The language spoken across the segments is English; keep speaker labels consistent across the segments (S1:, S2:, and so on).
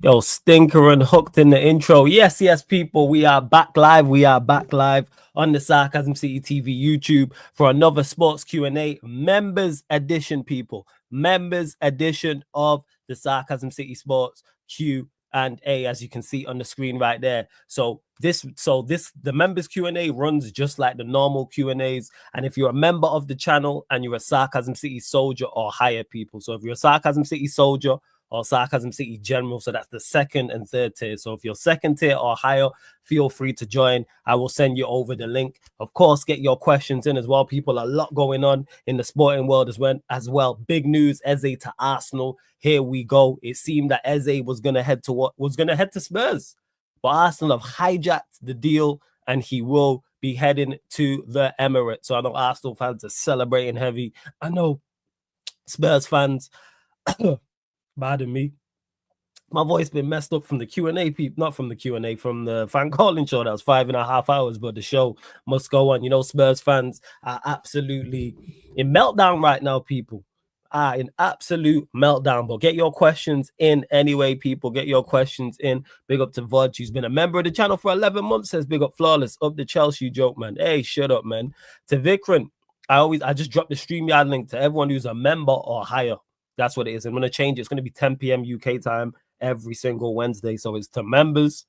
S1: Yo, Stinker and Hooked in the intro. Yes, people, we are back live. We are back live on the Sarcasm City TV YouTube for another Sports Q&A members edition, people. Members edition of the Sarcasm City Sports Q&A, as you can see on the screen right there. So the members Q&A runs just like the normal Q&As. And if you're a member of the channel and you're a Sarcasm City soldier or higher, people. So if you're a Sarcasm City soldier or Sarcasm City General. So that's the second and third tier. So if you're second tier or higher, feel free to join. I will send you over the link. Of course, get your questions in as well. People, a lot going on in the sporting world as well. Big news, Eze to Arsenal. Here we go. It seemed that Eze was going to head to Spurs. But Arsenal have hijacked the deal and he will be heading to the Emirates. So I know Arsenal fans are celebrating heavy. I know Spurs fans pardon me, my voice been messed up from the Q&A, people, not from the Q&A, from the fan calling show. That was 5.5 hours, but the show must go on. You know, Spurs fans are absolutely in meltdown right now, people. In absolute meltdown. But get your questions in anyway, people. Get your questions in. Big up to Vodge, who's been a member of the channel for 11 months, says big up Flawless. Up the Chelsea joke, man. Hey, shut up, man. To Vikran, I just dropped the StreamYard link to everyone who's a member or higher. That's what it is. I'm going to change it. It's going to be 10 p.m. UK time every single Wednesday. So it's to members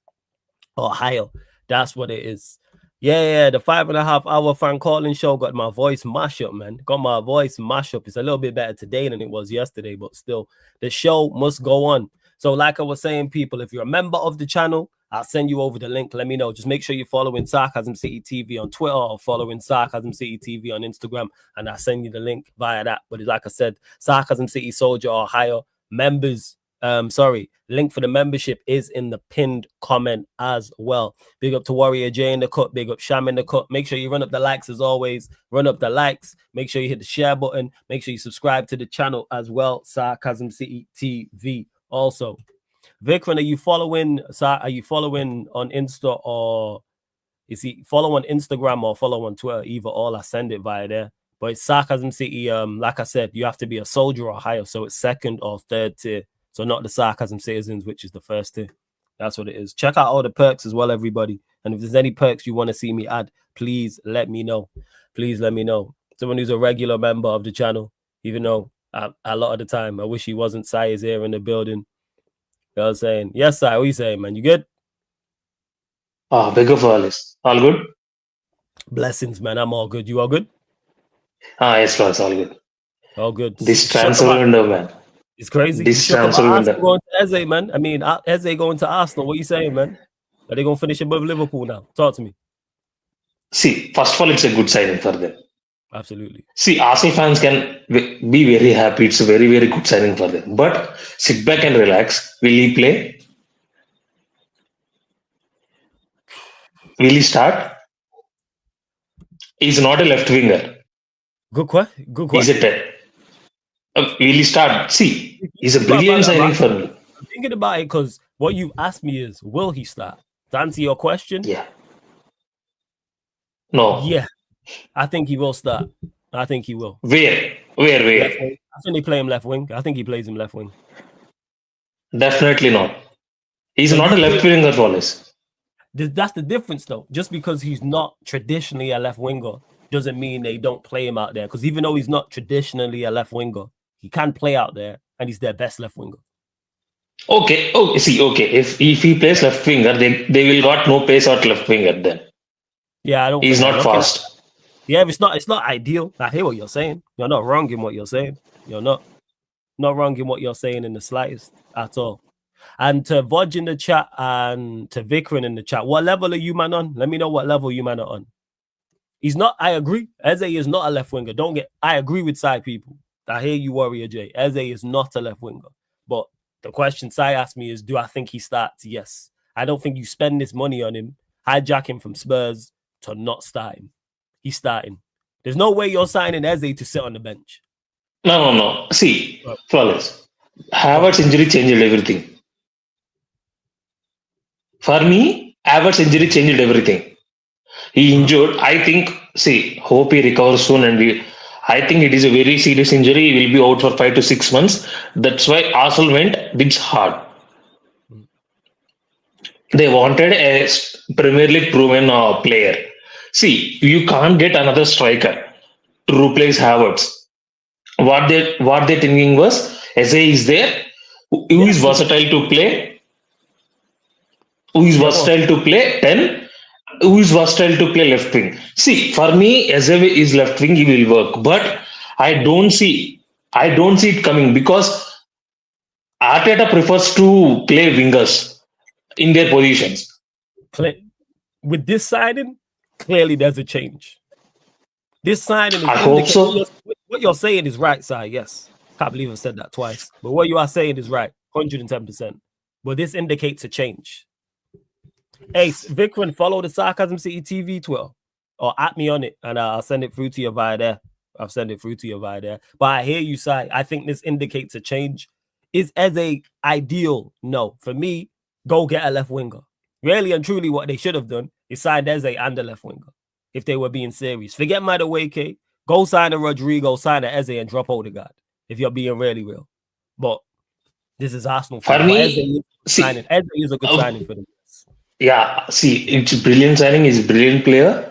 S1: or higher. That's what it is. Yeah, the 5.5 hour fan calling show got my voice mash up, man. Got my voice mash up. It's a little bit better today than it was yesterday, but still, the show must go on. So like I was saying, people, if you're a member of the channel, I'll send you over the link. Let me know. Just make sure you're following Sarcasm City TV on Twitter or following Sarcasm City TV on Instagram, and I'll send you the link via that. But like I said, Sarcasm City Soldier or higher members, link for the membership is in the pinned comment as well. Big up to Warrior J in the cut. Big up Sham in the cut. Make sure you run up the likes as always. Run up the likes. Make sure you hit the share button. Make sure you subscribe to the channel as well. Sarcasm City TV also. Vikran, are you following on Insta, or is he follow on Instagram or follow on Twitter? Either or, I send it via there. But it's Sarcasm City. Like I said, you have to be a soldier or higher, so it's second or third tier. So not the Sarcasm Citizens, which is the first tier. That's what it is. Check out all the perks as well, everybody. And if there's any perks you want to see me add, please let me know. Please let me know. Someone who's a regular member of the channel, even though a lot of the time I wish he wasn't. Sai is here in the building. You know what I'm saying? Yes, Sai, what you saying, man? You good?
S2: Big of all good?
S1: Blessings, man. I'm all good. You all good?
S2: Yes, Flawless, all good.
S1: All good.
S2: This transfer window, man.
S1: It's crazy.
S2: This transfer window.
S1: Going to Eze, man. I mean, Eze going to Arsenal. What are you saying, man? Are they going to finish above Liverpool now? Talk to me.
S2: See, first of all, it's a good signing for them.
S1: Absolutely.
S2: See, Arsenal fans can be very happy. It's a very, very good signing for them. But sit back and relax. Will he play? Will he start? He's not a left winger.
S1: Good question.
S2: He's a will he start? See, he's a brilliant signing for me.
S1: I'm thinking about it because what you've asked me is, will he start? To answer your question,
S2: yeah. No.
S1: Yeah, I think he will start. I think he will.
S2: Where?
S1: I think they play him left wing. I think he plays him left wing.
S2: Definitely not. He's not a left winger, Wallace.
S1: That's the difference, though. Just because he's not traditionally a left winger doesn't mean they don't play him out there. Because even though he's not traditionally a left winger, he can play out there, and he's their best left winger.
S2: Okay. Oh, see. Okay. If he plays left winger, they will got no pace at left winger then.
S1: Yeah, I don't.
S2: He's not fast.
S1: Yeah, it's not ideal. I hear what you're saying. You're not wrong in what you're saying. You're not wrong in what you're saying in the slightest at all. And to Vodge in the chat and to Vikran in the chat, what level are you man on? Let me know what level you man are on. He's not. I agree. Eze is not a left winger. I agree with Sai, people. I hear you, Warrior J. Eze is not a left winger. But the question Sai asked me is, do I think he starts? Yes. I don't think you spend this money on him, hijack him from Spurs to not start him. He's starting. There's no way you're signing Eze to sit on the bench.
S2: No. See, Flawless. Havertz injury changed everything. For me, Havertz injury changed everything. He injured. I think, hope he recovers soon. And I think it is a very serious injury. He will be out for 5 to 6 months. That's why Arsenal went bids hard. They wanted a Premier League proven player. See, you can't get another striker to replace Havertz. What they thinking was, SA is there, who is
S1: Yes, it's
S2: versatile to play, who is
S1: yeah, go on.
S2: versatile to play 10, who is versatile to play left wing. See, for me, SA is left wing, he will work. But I don't see I don't see it coming because Arteta prefers to play wingers in their positions.
S1: Cle- With this signing, clearly there's a change. This signing is
S2: I hope
S1: indicating
S2: so.
S1: what you're saying is right, Si. Yes. Can't believe I said that twice. But what you are saying is right, 110%. But this indicates a change. Ace, Vikran, follow the Sarcasm City TV Twitter or at me on it and I'll send it through to you via there. I'll send it through to you via there. But I hear you, Si. I think this indicates a change. Is Eze ideal? No. For me, go get a left winger. Really and truly, what they should have done is signed Eze and a left winger if they were being serious. Forget Madueke. Go sign a Rodrigo, sign a Eze, and drop Odegaard if you're being really real. But this is Arsenal for
S2: For
S1: you. But Eze
S2: me,
S1: is a good
S2: see,
S1: signing. Eze is a good
S2: uh,
S1: signing for them.
S2: yeah, see, it's brilliant signing. He's a brilliant player.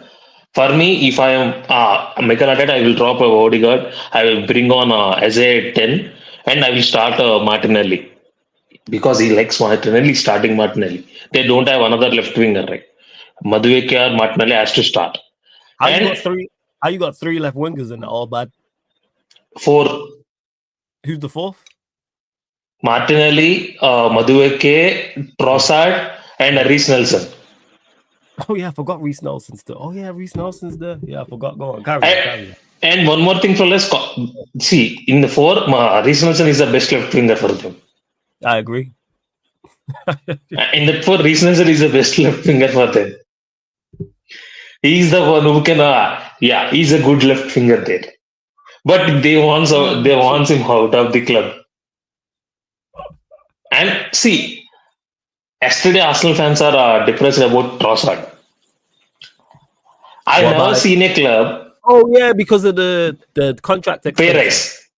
S2: For me, if I am Mikel Arteta, I will drop a Odegaard. I will bring on as a 10 and I will start Martinelli because he likes Martinelli, starting Martinelli. They don't have another left winger, right? Madueke or Martinelli has to start.
S1: How you got
S2: And
S1: three? How you got three left wingers in the all bad?
S2: for
S1: Who's the fourth?
S2: Martinelli, Madueke,
S1: Yeah.
S2: Trossard, and
S1: Yeah.
S2: Reece Nelson.
S1: Oh yeah, I forgot Reece Nelson's there. Oh yeah, Reece Nelson's there. Yeah, I forgot. Go on, carry on,
S2: And,
S1: carry on.
S2: and one more thing, fellas. See, in the four, Reece Nelson is the best left winger for them.
S1: I agree.
S2: In that four, Reece Nelson is the best left winger for them. He's the one who can, yeah, he's a good left winger there. But they want him out of the club. And see, yesterday Arsenal fans are depressed about Trossard. I've
S1: What
S2: never
S1: about?
S2: seen a club
S1: Oh yeah, because of the contract
S2: pay
S1: extension.
S2: rise,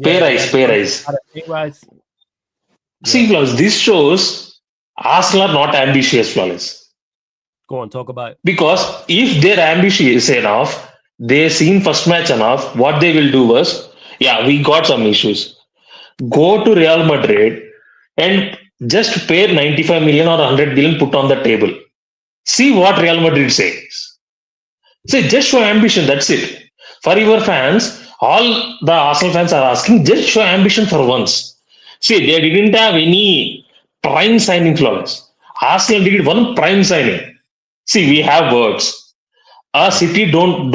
S2: pay
S1: Yeah, he
S2: rise,
S1: had a
S2: pay
S1: contract,
S2: rise.
S1: had a pay rise.
S2: See,
S1: Yeah,
S2: Flawless, this shows Arsenal are not ambitious, Flawless.
S1: go on, talk about it.
S2: Because if they're ambitious enough, they seen first match enough, what they will do was, yeah, we got some issues. Go to Real Madrid and just pay 95 million or 100 million put on the table. See what Real Madrid says. Say, just show ambition, that's it. For your fans, all the Arsenal fans are asking, just show ambition for once. See, they didn't have any prime signing Flawless. Arsenal did one prime signing. See, we have words. Our City don't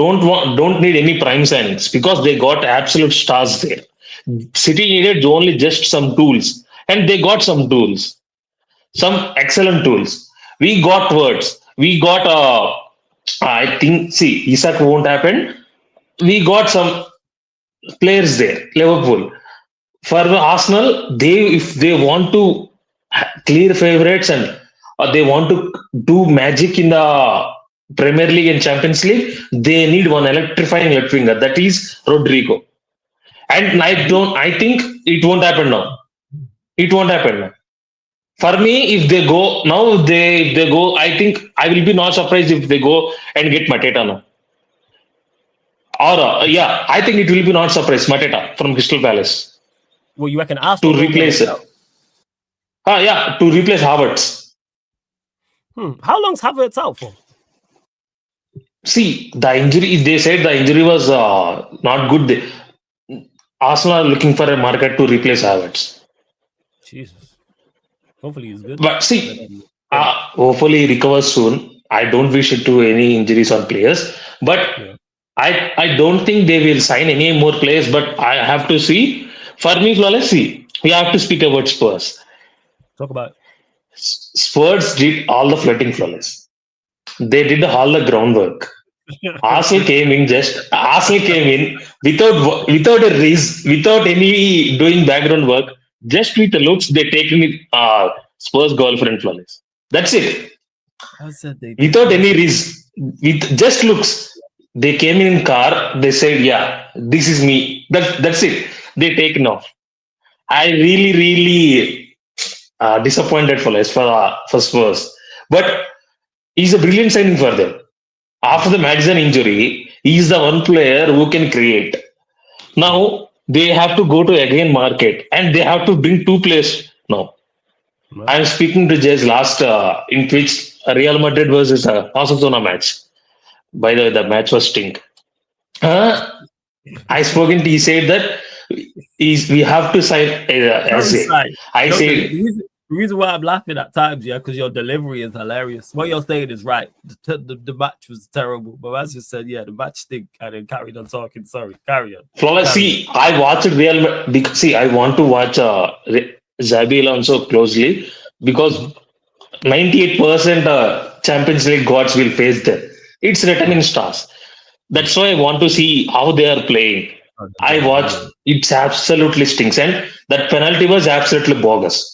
S2: need any prime signings because they got absolute stars there. City needed only just some tools, and they got some tools, some excellent tools. We got words. We got I think see Isak won't happen. We got some players there. Liverpool for the Arsenal, they if they want to clear favorites and they want to do magic in the Premier League and Champions League, they need one electrifying left winger. That is Rodrigo. And I think it won't happen now. It won't happen now. For me, if they go now, if they go, I think I will be not surprised if they go and get Mateta now. Or yeah, I think it will be not surprised Mateta from Crystal Palace
S1: Well, you reckon
S2: to
S1: Arsenal go get
S2: replace it.
S1: Mateta?
S2: Yeah, to replace Havertz.
S1: How long's Havertz out for?
S2: See, the injury, they said the injury was not good. Arsenal are looking for a market to replace Havertz.
S1: Jesus. Hopefully he's good.
S2: But see, hopefully he recovers soon. I don't wish it to any injuries on players. But
S1: Yeah.
S2: I don't think they will sign any more players. But I have to see. For me, Flawless, see, we have to speak about Spurs.
S1: Talk about
S2: Spurs did all the flirting, Flawless. They did all the groundwork. Arsenal came in without a reason, without any doing background work, just with the looks they taken it Spurs girlfriend Flawless. That's it.
S1: I said they did.
S2: Without any reason, with just looks. They came in car, they said, yeah, this is me. That's it. They taken off. I really, really disappointed for Spurs. But he's a brilliant signing for them. After the Madison injury, he's the one player who can create. Now they have to go to again market and they have to bring two players now.
S1: Right.
S2: I'm speaking to Jez last in Twitch Real Madrid versus Osasuna match. By the way, the match was stink. I spoken to he said that we have to sign
S1: Don't
S2: as a.
S1: recite.
S2: I
S1: Don't,
S2: said
S1: the reason why I'm laughing at times, yeah, because your delivery is hilarious. What you're saying is right. The match was terrible, but as you said, yeah, the match stink, and then carried on talking. Sorry, carry on.
S2: flawless. See, I watched See, I want to watch Zabi Alonso closely because 98% Champions League gods will face them. It's written in stars. That's why I want to see how they are playing. I watched. It's absolutely stinks, and that penalty was absolutely bogus.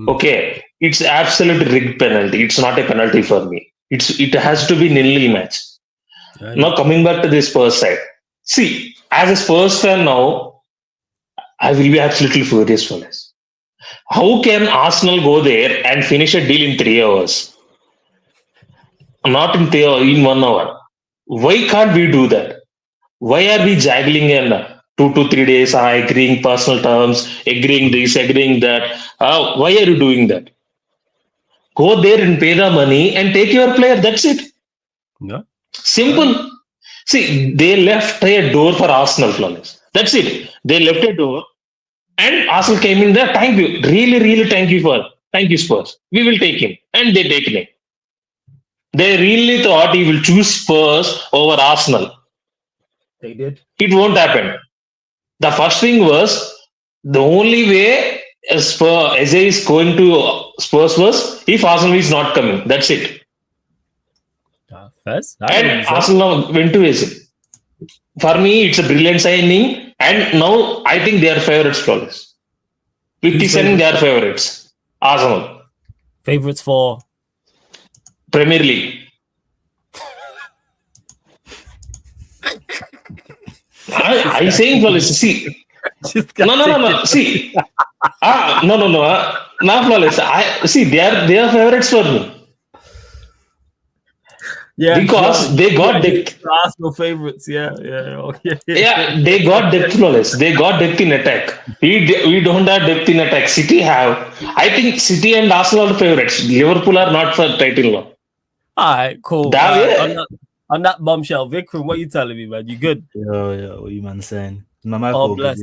S2: Okay, it's absolutely rigged penalty. It's not a penalty for me. It has to be nilly match. Now coming back to this Spurs side. See, as a Spurs fan now, I will be absolutely furious for this. How can Arsenal go there and finish a deal in 3 hours? Not in 3 hours, in 1 hour. Why can't we do that? Why are we juggling in 2 to 3 days, agreeing personal terms, agreeing this, agreeing that? Why are you doing that? Go there and pay the money and take your player. That's it.
S1: Yeah.
S2: Simple. See, they left a door for Arsenal, flawless. That's it. They left a door and Arsenal came in there. Thank you. Really, really thank you, Spurs. We will take him. And they take him. They really thought he will choose Spurs over Arsenal.
S1: They did.
S2: It won't happen. The first thing was the only way Eze is going to Spurs was if Arsenal is not coming. That's it.
S1: First,
S2: and Arsenal went to Eze. For me, it's a brilliant signing. And now I think they are favorites, flawless. 57, they are favorites. Arsenal.
S1: Favorites for
S2: Premier League. I saying flawless. See, no. See, no. Not flawless. See, they are favorites for me.
S1: Yeah,
S2: because they got depth.
S1: Arsenal favorites, yeah.
S2: Yeah, they got depth, flawless. They got depth in attack. We don't have depth in attack. City have. I think City and Arsenal are the favorites. Liverpool are not for title now.
S1: All right, cool. On that bombshell, Vikram, what are you telling me, man? You good?
S3: Yeah. What you man saying? My mic all good,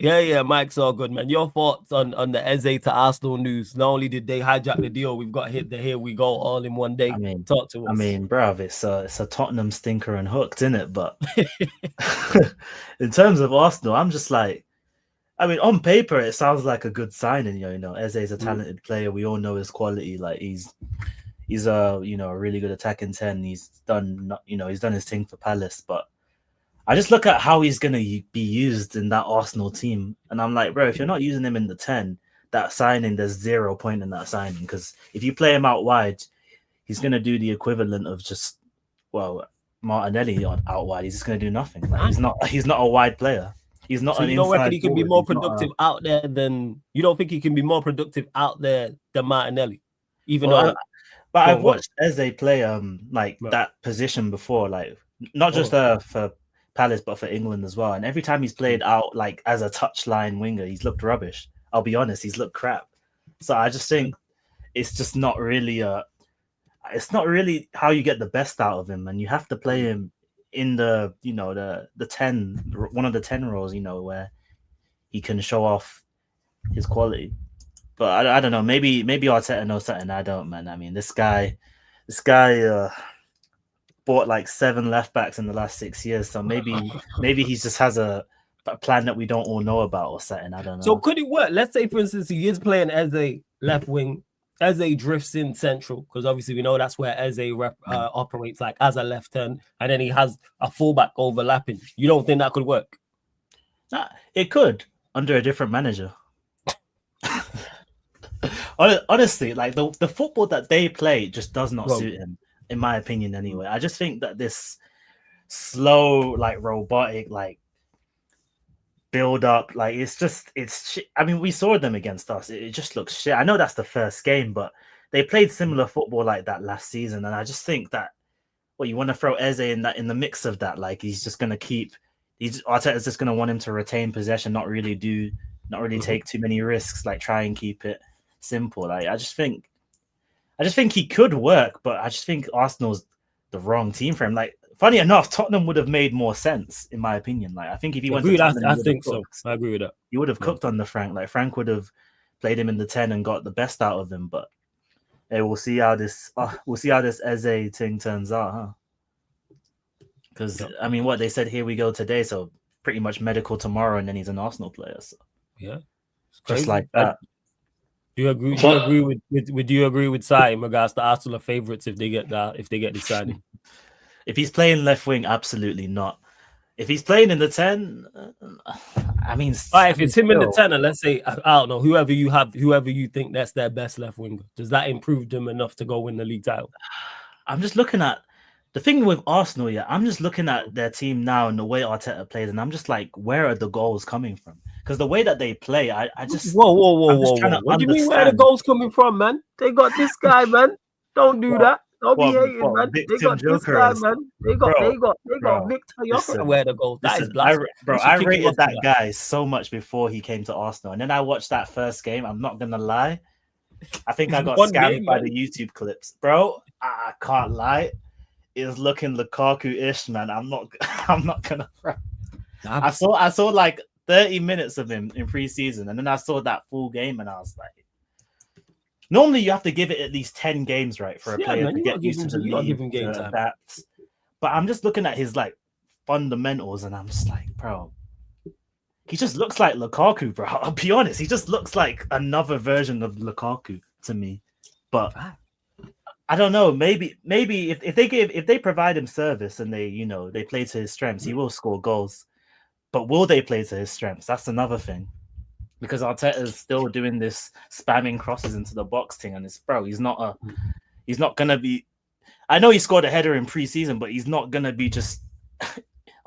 S3: yeah?
S1: Yeah, Mike's all good, man. Your thoughts on the Eze to Arsenal news? Not only did they hijack the deal, we've got hit the here we go all in one day. Talk to us.
S3: Bruv, it's a Tottenham stinker and hooked, isn't it? But in terms of Arsenal, I'm just like, on paper, it sounds like a good signing. You know, Eze's a talented player. We all know his quality. Like he's a really good attacking 10. He's done his thing for Palace, but I just look at how he's going to be used in that Arsenal team. And I'm like, bro, if you're not using him in the 10, that signing, there's 0 point in that signing. Because if you play him out wide, he's going to do the equivalent of Martinelli out wide. He's just going to do nothing. Like, he's not a wide player. He's not. So
S1: you don't reckon he can be more productive out there than you don't think he can be more productive out there than Martinelli, even though.
S3: But I've watched Eze play that position before, like not just for Palace, but for England as well. And every time he's played out like as a touchline winger, he's looked rubbish. I'll be honest, he's looked crap. So I just think it's just not really it's not really how you get the best out of him, and you have to play him in the 10, one of the 10 roles, where he can show off his quality. But I don't know. Maybe Arteta knows something I don't, man. This guy bought like 7 left backs in the last 6 years. So maybe he just has a plan that we don't all know about or something. I don't know.
S1: So could it work? Let's say, for instance, he is playing as a left wing, Eze drifts in central, because obviously we know that's where Eze operates, like as a left turn, and then he has a fullback overlapping. You don't think that could work?
S3: Nah, it could under a different manager. Honestly, like the football that they play just does not suit him, in my opinion. Anyway, I just think that this slow, like robotic, like build up. Like it's shit. I mean, we saw them against us. It just looks shit. I know that's the first game, but they played similar football like that last season, and I just think that you want to throw Eze in the mix of that. Like he's just gonna keep. Arteta's just gonna want him to retain possession, not really take too many risks. Like try and keep it simple. Like I just think he could work, but I just think Arsenal's the wrong team for him. Like, funny enough, Tottenham would have made more sense, in my opinion. Like, I think if he went to Tottenham,
S1: I think so. I agree with that.
S3: He would have cooked on the Frank. Like, Frank would have played him in the 10 and got the best out of him. But hey, we'll see how this Eze thing turns out, huh? Because I mean, what they said, here we go today. So pretty much medical tomorrow, and then he's an Arsenal player. So
S1: yeah,
S3: just like that.
S1: Do you agree with Sai in regards to Arsenal favourites if they get this signing?
S3: If he's playing left wing, absolutely not. If he's playing in the 10, I mean,
S1: if it's him in the 10, and let's say I don't know, whoever you think that's their best left winger, does that improve them enough to go win the league title?
S3: I'm just looking at the thing with Arsenal. Yeah, I'm just looking at their team now and the way Arteta plays, and I'm just like, where are the goals coming from? Because the way that they play, I just
S1: whoa. What do you mean where are the goals coming from, man? They got this guy, man. Don't do that. Don't be hating, man. They got this guy, man. They got Victor Joker. Where the goals? That is blasphemy.
S3: I rated that guy so much before he came to Arsenal, and then I watched that first game. I'm not gonna lie. I think I got scammed by the YouTube clips, bro. I can't lie. It was looking Lukaku-ish, man. I'm not gonna. I saw like 30 minutes of him in preseason, and then I saw that full game, and I was like, normally you have to give it at least 10 games, right, for a player to get used to the league, to adapt. But I'm just looking at his like fundamentals, and I'm just like, bro, he just looks like Lukaku, bro. I'll be honest, he just looks like another version of Lukaku to me. But I don't know. Maybe if they provide him service and they play to his strengths, he will score goals. But will they play to his strengths? That's another thing. Because Arteta is still doing this spamming crosses into the box thing, and he's not gonna be. I know he scored a header in preseason, but he's not gonna be just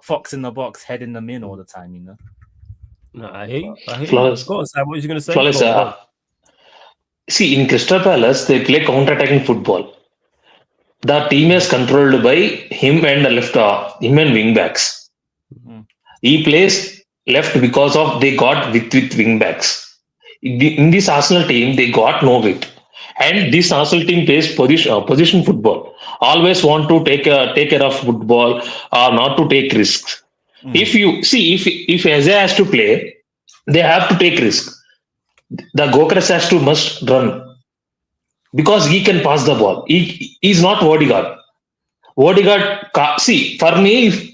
S3: fox in the box, heading them in all the time, you know.
S1: No, I hear you.
S2: Flawless.
S1: Go on, Sam. What are you gonna say?
S2: Flawless, see, in Crystal Palace, they play counter-attacking football. The team is controlled by him and him and wing backs. He plays left because of they got width with wing backs. In this Arsenal team, they got no width. And this Arsenal team plays position football. Always want to take care of football or not to take risks. If you see, if Eze has to play, they have to take risk. The Gokras has to must run because he can pass the ball. He's not Odegaard. See, for me,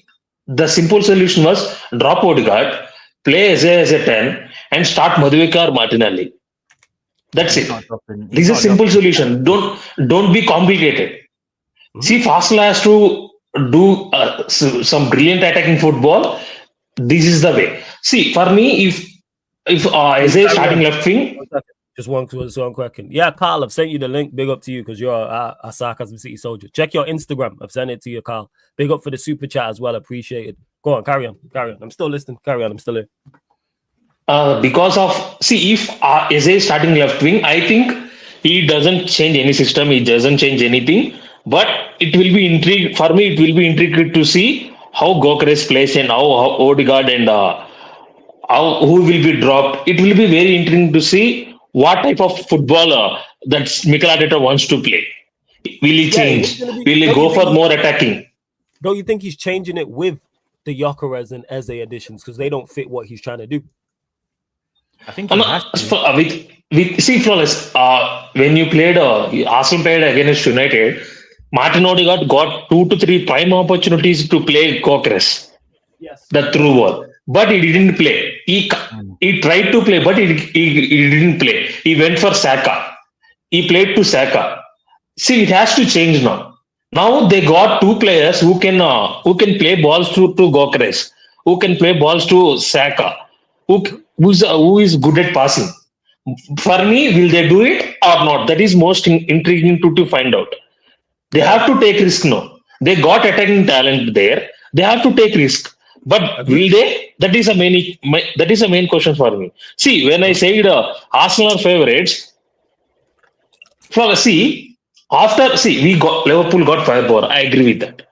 S2: the simple solution was drop Odegaard, play Eze as a 10, and start Madueke or Martinelli. That's it. This is a simple solution. Don't be complicated. See, if Arsenal has to do some brilliant attacking football, this is the way. See, for me, if Eze is starting left wing.
S1: Just one question. Yeah, Carl, I've sent you the link. Big up to you because you're a Sarcasm City soldier. Check your Instagram. I've sent it to you, Carl. Big up for the super chat as well. Appreciate it. Go on, carry on. I'm still listening. Carry on. I'm still here.
S2: Because of if Eze is starting left wing, I think he doesn't change any system. He doesn't change anything. But it will be intrigue for me. It will be intriguing to see how Gokras plays and how Odegaard and who will be dropped. It will be very intriguing to see what type of footballer that Mikel Arteta wants to play. Will he change? Will he go for more attacking?
S1: Don't you think he's changing it with the Gyökeres and Eze additions because they don't fit what he's trying to do?
S3: I think he has
S2: to. See, Flawless, when you played Arsenal played against United, Martin Odegaard got 2 to 3 prime opportunities to play Gyökeres.
S1: Yes.
S2: The through ball. But he didn't play. He tried to play, but he didn't play. He went for Saka. He played to Saka. See, it has to change now. Now they got 2 players who can play balls to Gyökeres, who can play balls to Saka, who is good at passing. For me, will they do it or not? That is most intriguing to find out. They have to take risk now. They got attacking talent there. They have to take risk. But
S1: Agree.
S2: will they? That is a main question for me. See, when I said Arsenal are favorites, for we got Liverpool got firepower. I agree with that.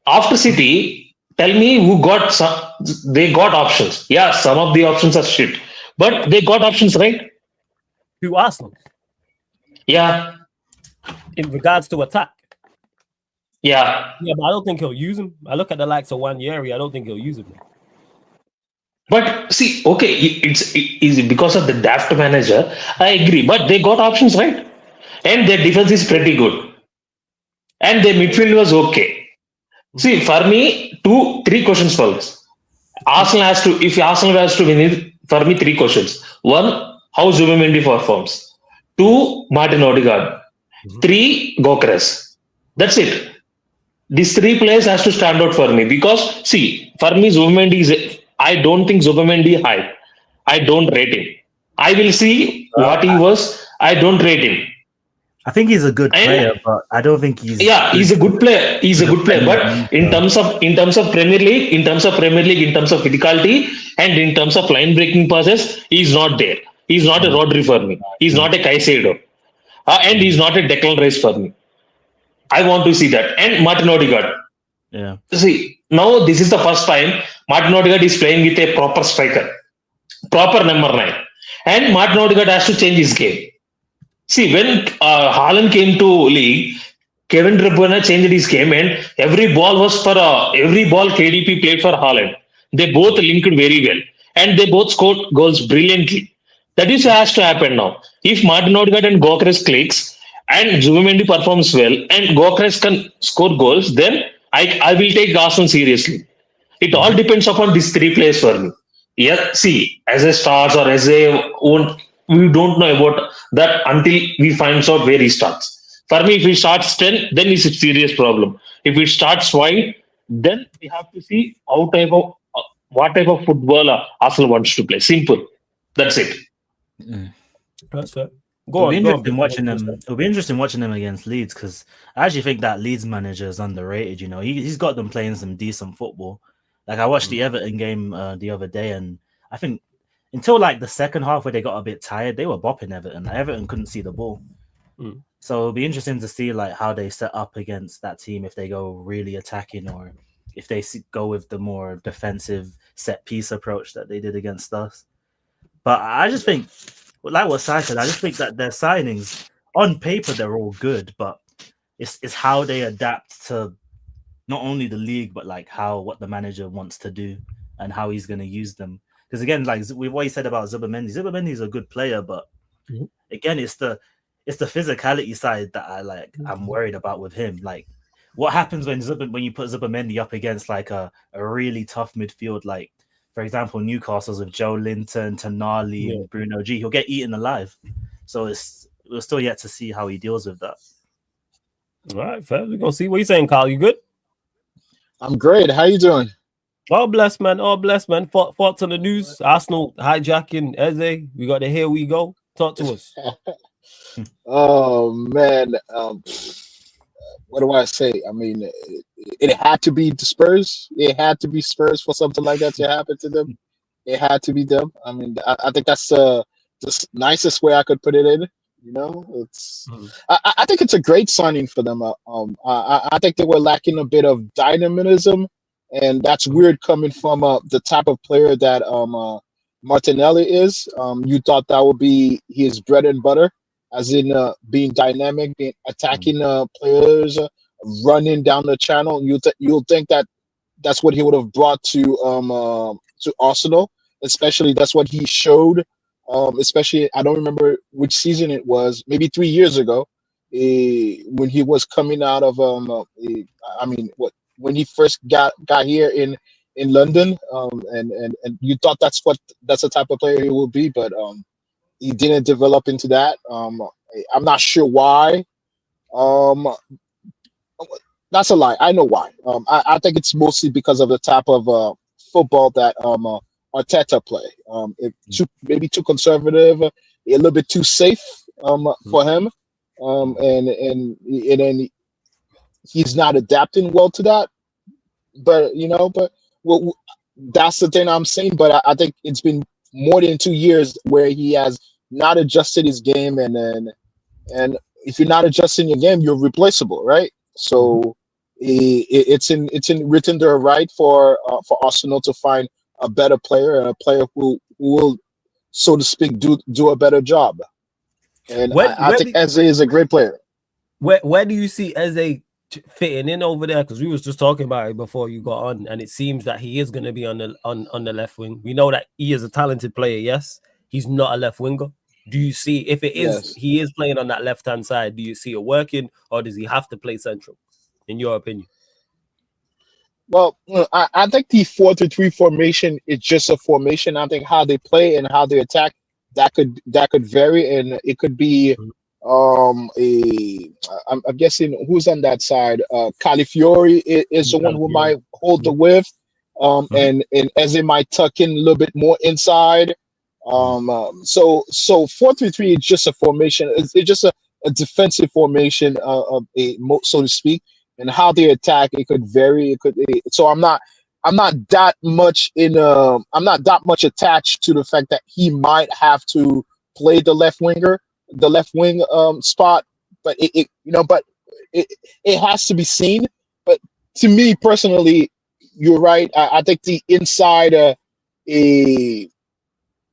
S2: After City, tell me who got some. They got options. Yeah, some of the options are shit, but they got options, right?
S1: To Arsenal
S2: Yeah,
S1: in regards to attack.
S2: yeah.
S1: Yeah, but I don't think he'll use him. I look at the likes of Wanyeri. I don't think he'll use him.
S2: But see, okay, it's because of the daft manager. I agree, but they got options, right? And their defense is pretty good, and their midfield was okay. See, for me, three questions for this. If Arsenal has to win it, for me, three questions. One, how Zubimendi performs.
S1: Yes.
S2: Two, Martin Odegaard.
S1: Mhm.
S2: Three, Gokres. That's it. These three players has to stand out for me because see, for me, Zubimendi is. I don't think Zubimendi high. I don't rate him. I will see
S3: Well,
S2: what he was. I don't rate him.
S3: I think he's a good player,
S2: And
S3: but I don't think he's
S2: yeah,
S3: good
S2: he's a good player. He's
S3: for
S2: a
S3: the
S2: good player.
S3: Premier
S2: But
S3: League. Though.
S2: In terms of physicality, and in terms of line breaking passes, he's not there. He's not a
S3: Mm,
S2: Rodri for me. He's
S3: mm,
S2: not a Caicedo. And
S3: mm.
S2: he's not a Declan Rice for me. I want to see that. And Martin Odegaard.
S3: Yeah.
S2: See, now this is the first time Martin Odegaard is playing with a proper striker, proper number nine. And Martin Odegaard has to change his game. See, when Haaland came to league, Kevin De Bruyne changed his game, and every ball KDP played for Haaland. They both linked very well, and they both scored goals brilliantly. That is has to happen now. If Martin Odegaard and Gokres clicks, and Zubimendi performs well, and Gokres can score goals, then I will take Arsenal seriously. It all
S3: Mhm.
S2: depends upon these three players for me. Yeah, see, as a stars or as a own, we don't know about that until we find out where he starts. For me, if he starts 10, then it's a serious problem. If it starts wide, then we have to see what type of football Arsenal wants to play. Simple. That's it.
S3: Mm.
S1: That's fair.
S3: It'll be
S1: Go on,
S3: interesting
S1: big
S3: watching
S1: man.
S3: them. It'll be interesting watching them against Leeds because I actually think that Leeds manager is underrated. You know, he's got them playing some decent football. Like I watched the Everton game the other day, and I think until like the second half where they got a bit tired, they were bopping Everton. Like, Everton couldn't see the ball.
S1: Mm.
S3: So it'll be interesting to see like how they set up against that team if they go really attacking or if they go with the more defensive set piece approach that they did against us. But I just think, like what Sai said, I just think that their signings on paper they're all good, but it's how they adapt to not only the league but like what the manager wants to do and how he's going to use them. Because again, like with what he said about Zubimendi is a good player, but
S1: Mhm.
S3: again, it's the physicality side that I'm worried about with him. Like, what happens when you put Zubimendi up against like a really tough midfield, like for example Newcastle's with Joe Linton, Tonali,
S1: Yeah.
S3: and Bruno G. He'll get eaten alive. So we're still yet to see how he deals with that.
S1: All right, fair. We're gonna see. What you saying, Carl? You good?
S4: I'm great. How you doing?
S1: All blessed, man. All blessed, man. Thoughts on the news? Arsenal hijacking Eze. We got the here we go. Talk to us.
S4: Oh man, what do I say? I mean, it had to be the Spurs. It had to be Spurs for something like that to happen to them. It had to be them. I mean, I think that's the nicest way I could put it in. You know, I think it's a great signing for them. I think they were lacking a bit of dynamism, and that's weird coming from the type of player that Martinelli is. You thought that would be his bread and butter, as in being dynamic, being attacking players, running down the channel. You'll think that that's what he would have brought to Arsenal, especially that's what he showed. Especially, I don't remember which season it was, maybe 3 years ago, when he was coming out of I mean, when he first got here in London, and you thought that's the type of player he will be, but he didn't develop into that. I'm not sure why. Um, that's a lie. I know why. I think it's mostly because of the type of football that Arteta play. Maybe too conservative, a little bit too safe for him, and then he's not adapting well to that. But well, that's the thing I'm saying. But I think it's been more than 2 years where he has not adjusted his game, and if you're not adjusting your game, you're replaceable, right? So it's in written there right for Arsenal to find a better player and a player who will, so to speak, do a better job. And I think Eze is a great player.
S1: Where do you see Eze fitting in over there? Because we was just talking about it before you got on, and it seems that he is going to be on the left wing. We know that he is a talented player. Yes, he's not a left winger. Do you see, if it is,
S4: Yes.
S1: he is playing on that left hand side? Do you see it working, or does he have to play central? In your opinion?
S4: Well, I think the 4-3 formation is just a formation. I think how they play and how they attack, that could vary, and it could be a I'm guessing who's on that side. Califiori is the one who might hold the width, and Eze might tuck in a little bit more inside. So 4-3-3 is just a formation. It's just a defensive formation, so to speak, and how they attack, it could vary. So I'm not that much attached to the fact that he might have to play the left wing spot, but it has to be seen. But to me personally, you're right. I think the inside a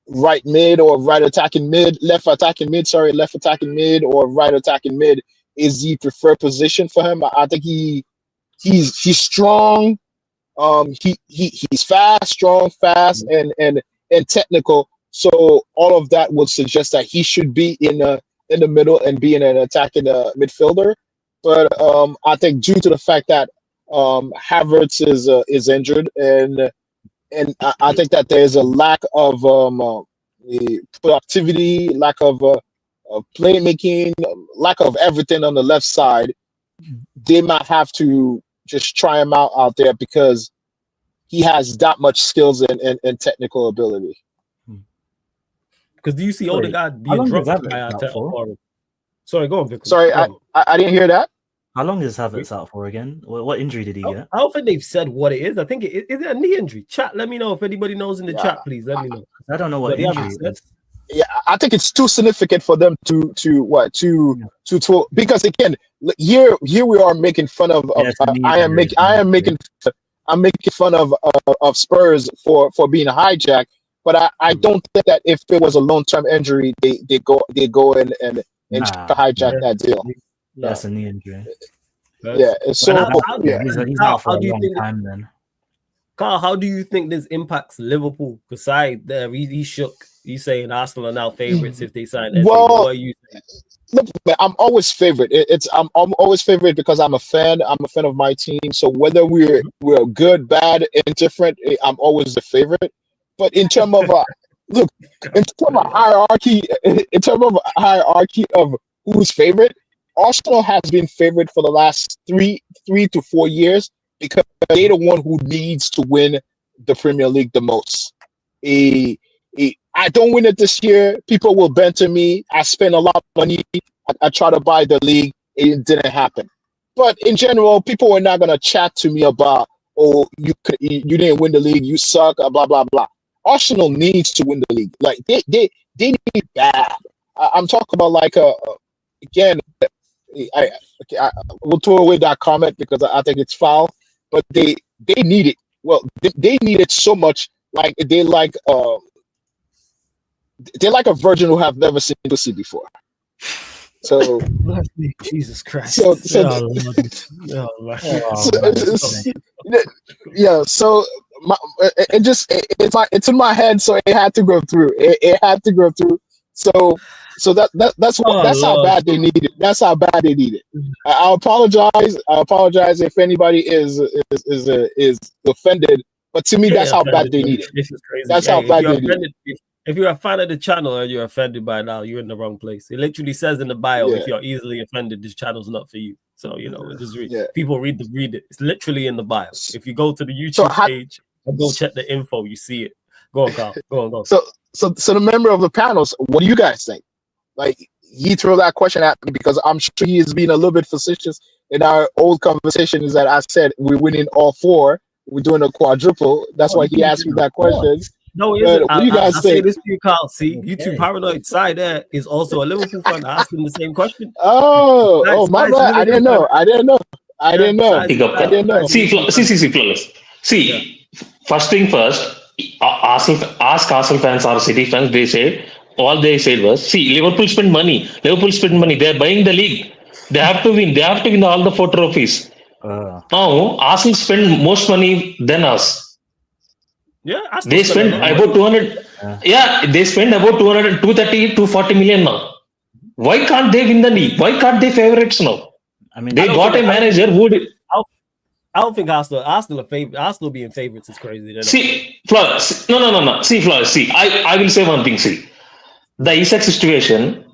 S4: right mid or right attacking mid, left attacking mid, or right attacking mid is the preferred position for him. I think he's strong. He's fast, and technical. So all of that would suggest that he should be in the middle and being an attacking midfielder. But I think due to the fact that Havertz is injured, and I think that there's a lack of productivity, lack of playmaking, lack of everything on the left side. They might have to just try him out there because he has that much skills and technical ability.
S1: Because do you see Odegaard being dropped by Arteta? Sorry, go on, Vic.
S4: Sorry, I didn't hear that.
S3: How long is Havertz out for again? What injury did he get?
S1: I don't think they've said what it is. I think is it a knee injury? Chat, let me know if anybody knows in the chat, please. Let me know.
S3: I don't know what injury it is.
S4: Yeah, I think it's too significant for them to because again, here we are making fun of. I'm making fun of Spurs for being hijacked, but I don't think that if it was a long-term injury, they go and try to hijack that deal.
S3: That's a knee injury.
S4: Yeah, so
S3: he's out for a long time then.
S1: Carl, how do you think this impacts Liverpool? Because there he shook. He's saying Arsenal are now favorites if they sign Eze.
S4: Well,
S1: what are you saying?
S4: Look, I'm always favorite. I'm always favorite because I'm a fan. I'm a fan of my team. So whether we're good, bad, indifferent, I'm always the favorite. But in terms of hierarchy of who's favorite, Arsenal has been favorite for the last 3 to 4 years because they're the one who needs to win the Premier League the most. I don't win it this year. People will banter me. I spent a lot of money. I tried to buy the league. It didn't happen. But in general, people are not going to chat to me about, oh, you didn't win the league. You suck. Blah blah blah. Arsenal needs to win the league. Like they need bad. I'm talking about again. I will throw away that comment because I think it's foul. But they need it. Well, they need it so much. Like they're like a virgin who have never seen pussy before. So
S1: Jesus Christ.
S4: It's in my head, so it had to go through. It had to go through. So that's how bad they need it. That's how bad they need it. I apologize if anybody is offended. But to me, that's how bad they need it.
S1: This is crazy.
S4: That's how bad they need it.
S1: If you're a fan of the channel and you're offended by now, you're in the wrong place. It literally says in the bio, if you're easily offended, this channel's not for you. So just people read it. It's literally in the bio. If you go to the YouTube page and go check the info, you see it. Go on, Carl. Go on.
S4: So the member of the panels, what do you guys think? Like, he threw that question at me because I'm sure he is being a little bit facetious in our old conversations that I said we're winning all 4. we're doing a quadruple. That's why he asked me that question.
S1: No, it
S4: But
S1: isn't.
S4: what do you guys
S1: I say
S4: think?
S1: this to you, Carl. See, you two
S3: Okay.
S1: paranoid. Side there is also a Liverpool fan asking the same question.
S4: Oh, my
S1: Side's
S4: bad. I didn't
S1: Liverpool
S4: know. I didn't know. I didn't know.
S1: Side's-
S2: Pick up
S4: I didn't know.
S1: Side's Liverpool fan.
S2: flawless. See, first thing first, ask Arsenal fans or City fans. All they said was, see, Liverpool spend money. Liverpool spend money. They're buying the league. They have to win. They have to win all the 4 trophies. Now, Arsenal spend most money than us.
S1: Yeah, I still
S2: They
S1: spend
S2: spend
S1: a lot of
S2: about 200. Yeah, they spend about 200, 230, 240 million now. Why can't they win the league? Why can't they favorites now?
S3: I mean,
S2: They
S1: don't
S2: got a
S1: think- I don't
S2: manager who did.
S1: I don't think Arsenal are favorite. Arsenal being favorites is crazy. They're not.
S2: See, Flores. No. See, Flores. See, I will say one thing. See, the Isak situation.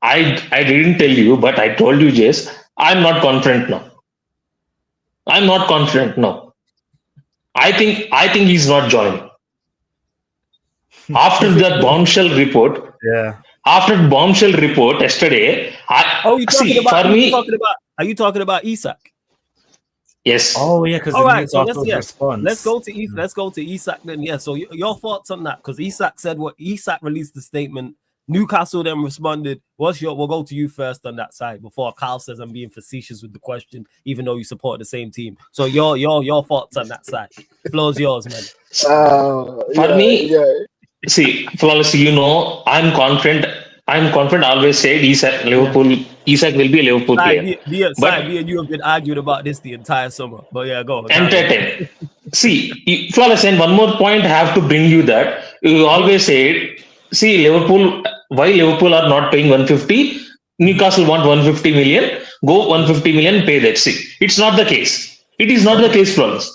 S2: I didn't tell you, but I told you, Jace. I'm not confident now. I'm not confident now. I think he's not joining. After that bombshell report,
S3: yeah.
S2: after bombshell report yesterday,
S1: Oh, you talking
S2: see
S1: about?
S2: for
S1: Are
S2: me,
S1: you talking about Isak?
S2: yes.
S3: Oh yeah, because
S1: All right, so
S3: Newcastle's response.
S1: let's go to Isak. Let's go to Isak then. Yeah. So your thoughts on that? Because Isak said what Isak released the statement. Newcastle then responded. We'll go to you first on that side before Carl says I'm being facetious with the question, even though you support the same team. So your thoughts on that side. Floor's yours, man.
S2: For me, see, Flawless, I'm confident. Always said Isak Liverpool. Isak will be a Liverpool player.
S1: Me and you have been arguing about this the entire summer. But yeah, go on.
S2: Entertain. See, Flawless, and one more point I have to bring you that you always said, see, Liverpool, why Liverpool are not paying 150? Newcastle want 150 million. Go 150 million, pay that. See, it's not the case. It is not the case, Flawless.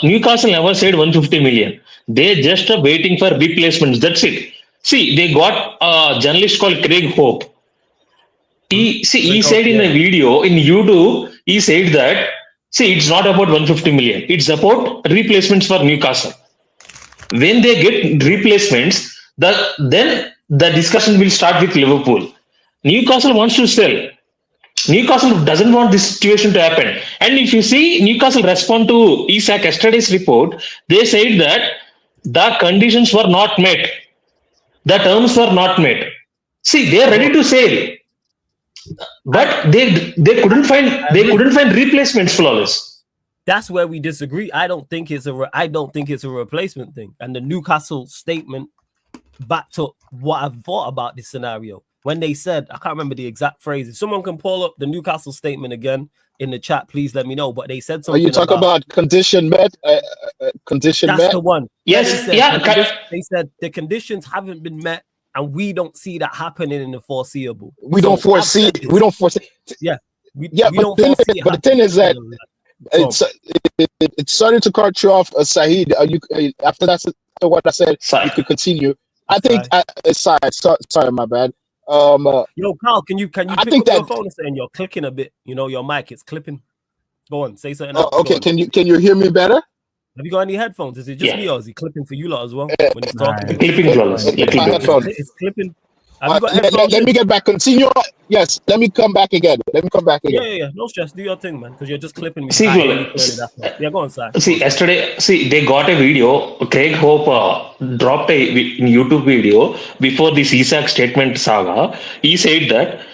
S2: Newcastle never said 150 million. They just are waiting for replacements. That's it. See, they got a journalist called Craig Hope. He said in a video in YouTube, he said that, see, it's not about 150 million. It's about replacements for Newcastle. When they get replacements, then the discussion will start with Liverpool. Newcastle wants to sell. Newcastle doesn't want this situation to happen. And if you see Newcastle respond to Isak yesterday's report, they said that the conditions were not met. The terms were not met. See, they are ready to sell. But they couldn't find replacements, Flawless.
S1: That's where we disagree. I don't think it's a replacement thing. And the Newcastle statement backed up what I've thought about this scenario. When they said, I can't remember the exact phrase. If someone can pull up the Newcastle statement again in the chat, please let me know. But they said something.
S4: You talk about condition met? Condition
S1: that's
S4: met?
S1: the one.
S2: Yes,
S1: They said the conditions haven't been met, and we don't see that happening in the foreseeable.
S4: We don't foresee.
S1: Yeah.
S4: But the thing is that it's starting to cut you off, Saeed. After that, what I said, you could continue. I think. Sorry, my bad.
S1: Yo, Carl, can you pick
S4: up
S1: your phone and you're clicking a bit? Your mic is clipping. Go on, say something.
S4: Okay, can you hear me better?
S1: Have you got any headphones? Is it just me or is he clipping for you lot as well when he's talking?
S2: Clipping.
S1: It's clipping.
S4: Let me get back. Continue. Yes, let me come back again.
S1: Yeah. No stress. Do your thing, man, because you're just clipping me.
S2: Yeah,
S1: go on, sir.
S2: Yesterday, they got a video. Craig Hope dropped a YouTube video before this Isak statement saga. He said that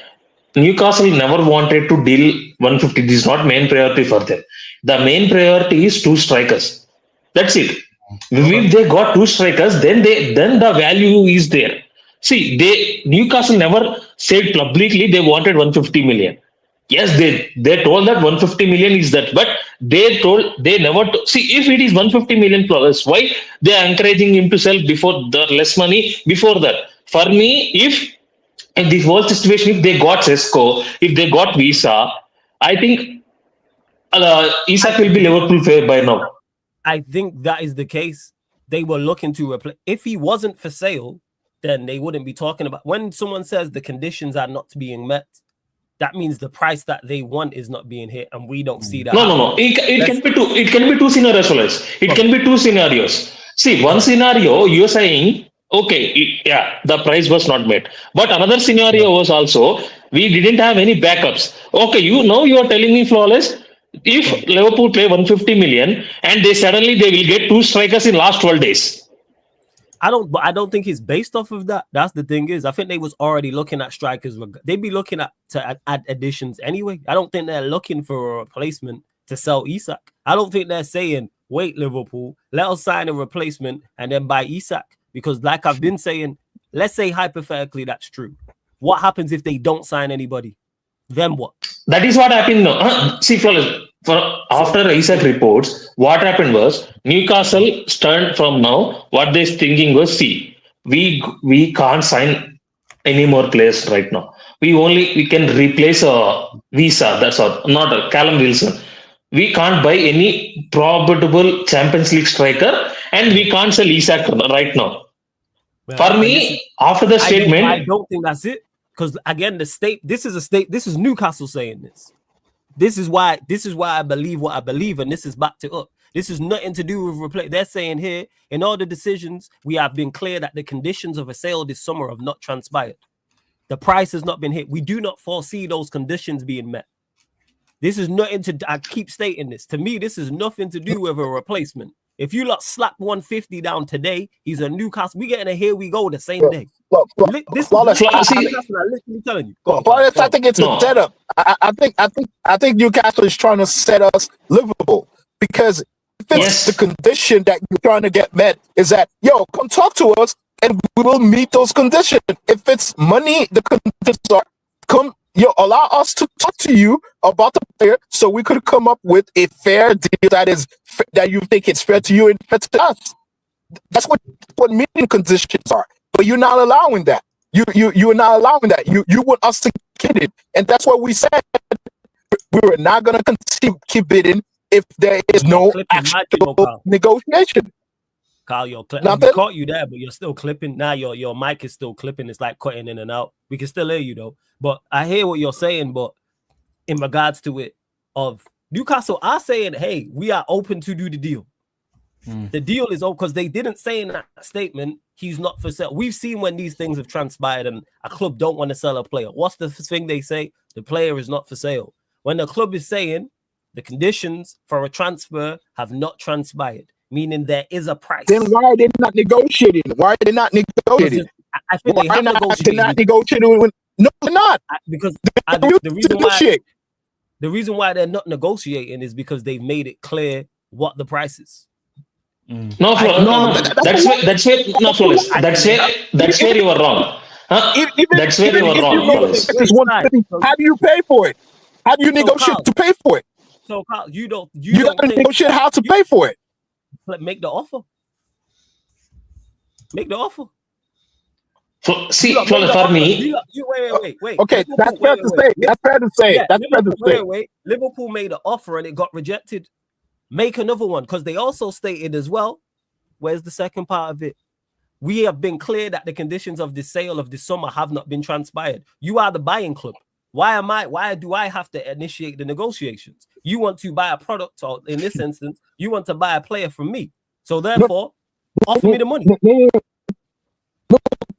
S2: Newcastle never wanted to deal 150. This is not main priority for them. The main priority is 2 strikers. That's it. If they got 2 strikers, then the value is there. See, Newcastle never said publicly they wanted 150 million. Yes, they told that 150 million is that, but they never see if it is 150 million plus, why they are encouraging him to sell before the less money before that. For me, if in this whole situation, if they got Sesko, if they got Visa, I think Isak will be Liverpool fair by now.
S1: I think that is the case. They were looking to replace. If he wasn't for sale, then they wouldn't be talking about. When someone says the conditions are not being met, that means the price that they want is not being hit, and we don't see that.
S2: No. It can be two. It can be 2 scenarios. It can be 2 scenarios. See, one scenario you're saying, okay, the price was not met, but another scenario was also we didn't have any backups. Okay, you are telling me, Flawless, If Liverpool pay 150 million and they will get 2 strikers in last 12 days.
S1: I don't think it's based off of that. That's the thing is, I think they was already looking at strikers. They'd be looking at to add additions anyway. I don't think they're looking for a replacement to sell Isak. I don't think they're saying, wait, Liverpool, let us sign a replacement and then buy Isak. Because like I've been saying, let's say hypothetically that's true. What happens if they don't sign anybody? Then what?
S2: That is what happened now. See, after Isak reports, what happened was Newcastle turned from now. What they're thinking was, see, we can't sign any more players right now. We can replace a Visa. That's all. Not a Callum Wilson. We can't buy any profitable Champions League striker, and we can't sell Isak right now.
S1: Well,
S2: for me, after the statement,
S1: I don't think that's it. Because again, this is Newcastle saying this. This is why I believe what I believe, and this is backed it up. This is nothing to do with replay. They're saying here, in all the decisions, we have been clear that the conditions of a sale this summer have not transpired. The price has not been hit. We do not foresee those conditions being met. This is nothing to. I keep stating this. To me, this is nothing to do with a replacement. If you lot slap 150 down today, he's a Newcastle. We getting a here we go the same day. This is I'm literally telling you.
S4: I think it's a setup. I think Newcastle is trying to set us Liverpool, because if it's the condition that you're trying to get met, is that come talk to us and we will meet those conditions. If it's money, the conditions are allow us to talk to you about the player so we could come up with a fair deal that you think it's fair to you and fair to us. That's what meeting conditions are. But you're not allowing that. You're not allowing that. You want us to get it. And that's what we said. We were not going to keep bidding if there is no actual negotiation.
S1: Kyle, we caught you there, but you're still clipping. Now your mic is still clipping. It's like cutting in and out. We can still hear you though. But I hear what you're saying, but in regards to it, of Newcastle are saying, hey, we are open to do the deal. The deal is open because they didn't say in that statement, he's not for sale. We've seen when these things have transpired and a club don't want to sell a player. What's the thing they say? The player is not for sale. When the club is saying the conditions for a transfer have not transpired, meaning there is a price.
S4: Then why are they not negotiating? Why are they not negotiating?
S1: I think they have negotiated.
S4: They're not negotiating. No, they're not.
S1: Because the reason why they're not negotiating is because they've made it clear what the price is.
S2: No. That's where you are wrong. That's where you are wrong.
S4: How do you pay for it? How do you negotiate to pay for it?
S1: So Carl, you don't
S4: negotiate how to pay for it.
S1: Make the offer. Make the offer.
S2: So, see, for me,
S1: wait.
S4: Okay, that's fair to say. That's fair to say. That's fair to say.
S1: Wait. Liverpool made an offer and it got rejected. Make another one, because they also stated as well. Where's the second part of it? We have been clear that the conditions of the sale of this summer have not been transpired. You are the buying club. Why do I have to initiate the negotiations? You want to buy a product, or in this instance, you want to buy a player from me. So therefore, offer me the money.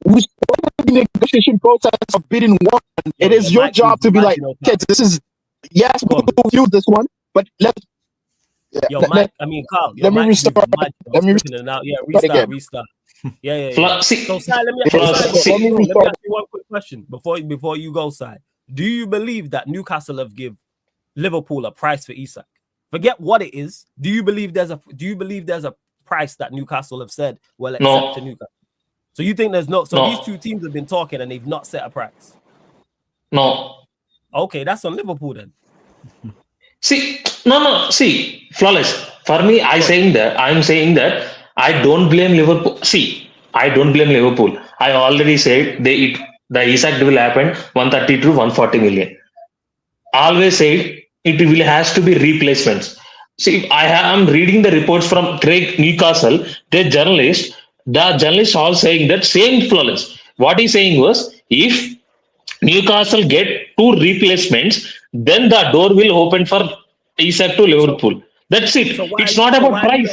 S4: We started the negotiation process of bidding one. It is your job to be like, okay, this is we'll use this one, but let's.
S1: Carl.
S4: Let me restart.
S1: Restart. Yeah. So, Si, let me ask you one quick question before you go, Si. Do you believe that Newcastle have give Liverpool a price for Isak? Forget what it is. Do you believe there's a price that Newcastle have said will accept to Newcastle? So you think there's no? So these two teams have been talking and they've not set a price.
S2: No.
S1: Okay, that's on Liverpool then.
S2: See, Flawless. For me, I'm saying that I don't blame Liverpool. See, I don't blame Liverpool. I already said the Isak deal happened 130 to 140 million. Always said it has to be replacements. See, I am reading the reports from Craig Newcastle, the journalists all saying that same. Flawless. What he's saying was, if Newcastle get 2 replacements, then the door will open for Isak to Liverpool. That's it. It's not about price.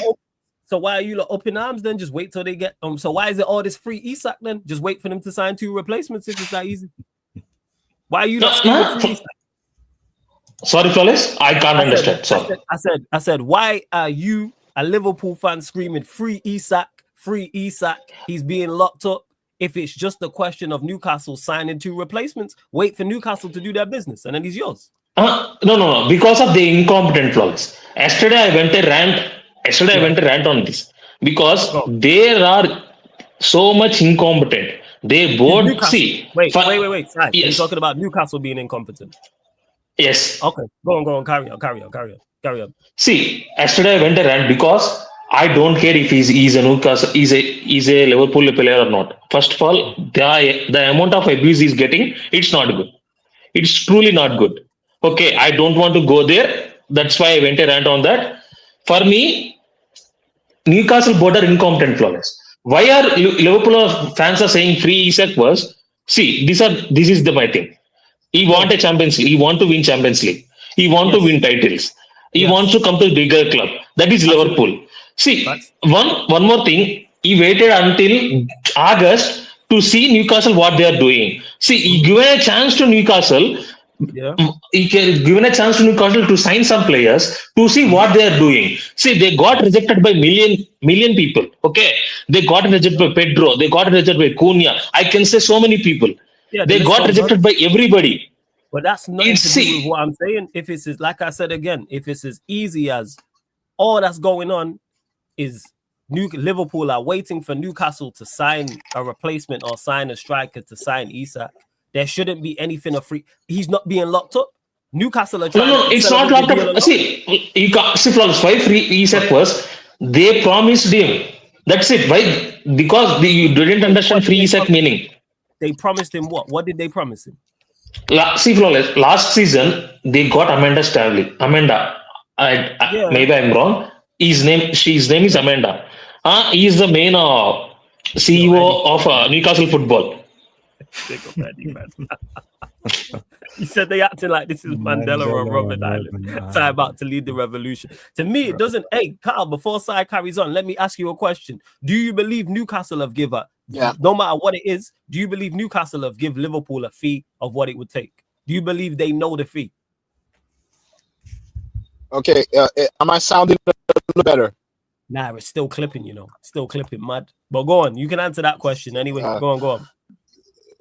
S1: So why are you up in arms then? Just wait till they get so why is it all this free Isak then? Just wait for them to sign 2 replacements if it's that easy. Why are you not free Isak?
S2: Sorry, Flawless. I can't understand. Sorry.
S1: I said, why are you, a Liverpool fan, screaming free Isak, free Isak? He's being locked up. If it's just a question of Newcastle signing 2 replacements, wait for Newcastle to do their business, and then he's yours.
S2: No. Because of the incompetent Flawless. Yesterday I went a rant on this because there are so much incompetent. They both see.
S1: Wait. You're
S2: Yes.
S1: talking about Newcastle being incompetent.
S2: Yes.
S1: Okay, go on. Carry on.
S2: See, yesterday I went a rant because I don't care if he's a Newcastle, he's a Liverpool player or not. First of all, the amount of abuse he's getting, it's not good. It's truly not good. Okay, I don't want to go there. That's why I went a rant on that. For me, Newcastle board are incompetent Flawless. Why are Liverpool fans are saying free Isak was? See, this is my thing. He want a Champions League. He want to win Champions League. He want to win titles. He wants to come to a bigger club. That is Liverpool. See, one more thing. He waited until August to see Newcastle what they are doing. See, he given a chance to Newcastle.
S1: Yeah.
S2: He given a chance to Newcastle to sign some players to see what they are doing. See, they got rejected by million people. Okay, they got rejected by Pedro. They got rejected by Cunha. I can say so many people.
S1: Yeah,
S2: they got rejected by everybody.
S1: But that's nothing to do with what I'm saying. If it's like I said again, if it's as easy as all that's going on is Liverpool are waiting for Newcastle to sign a replacement or sign a striker to sign Isak, there shouldn't be anything of free. He's not being locked up. Newcastle are trying.
S2: No, it's not locked up. See, you can't see Flawless. Why free Isak was? They promised him. That's it. Why? Because you didn't understand free Isak meaning.
S1: They promised him what? What did they promise him?
S2: See, Flawless. Last season they got Amanda Stanley. Amanda. Maybe I'm wrong. His name is Amanda. He is the main CEO of Newcastle Football.
S1: He said they acting like this is Mandela or Robert Island. Sai about to lead the revolution. To me, it doesn't. Hey, Carl, before Sai carries on, let me ask you a question. Do you believe Newcastle have given up? Yeah. No matter what it is, do you believe Newcastle have give Liverpool a fee of what it would take? Do you believe they know the fee?
S4: Okay, am I sounding a little better?
S1: Nah, it's still clipping, still clipping, mad. But go on, you can answer that question anyway. Go on.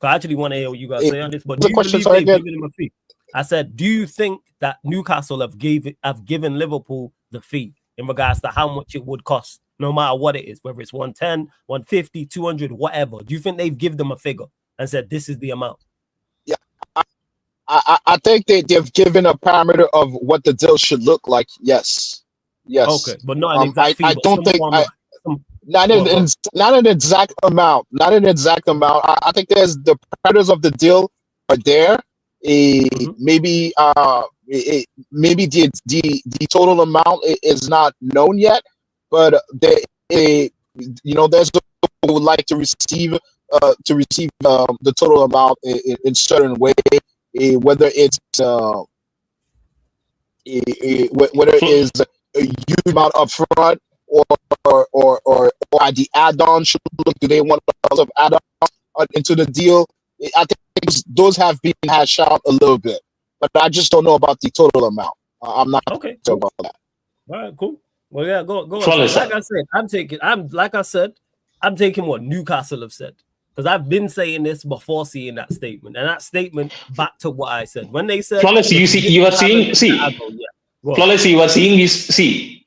S1: I actually want to hear what you guys say on this. But do you believe they've given him a fee? I said, do you think that Newcastle have given Liverpool the fee in regards to how much it would cost, no matter what it is, whether it's 110, 150, 200, whatever? Do you think they've given them a figure and said this is the amount?
S4: Yeah, I think they've given a parameter of what the deal should look like. Yes.
S1: Okay, but not an exact fee.
S4: I don't think not an exact amount. Not an exact amount. I think there's the parameters of the deal are there. Maybe maybe the total amount is not known yet, but there's who would like to receive the total amount in certain way, whether it's whether it is a huge amount up front or the add-on. Do they want a lot of add-ons into the deal? I think those have been hashed out a little bit, but I just don't know about the total amount. I'm not
S1: okay.
S4: Sure about that.
S1: All right, cool. Well, yeah, go on. So like I said, I'm taking what Newcastle have said, because I've been saying this before seeing that statement, and that statement back to what I said when they said.
S2: Flawless, you are seeing. Flawless, you are seeing this. See,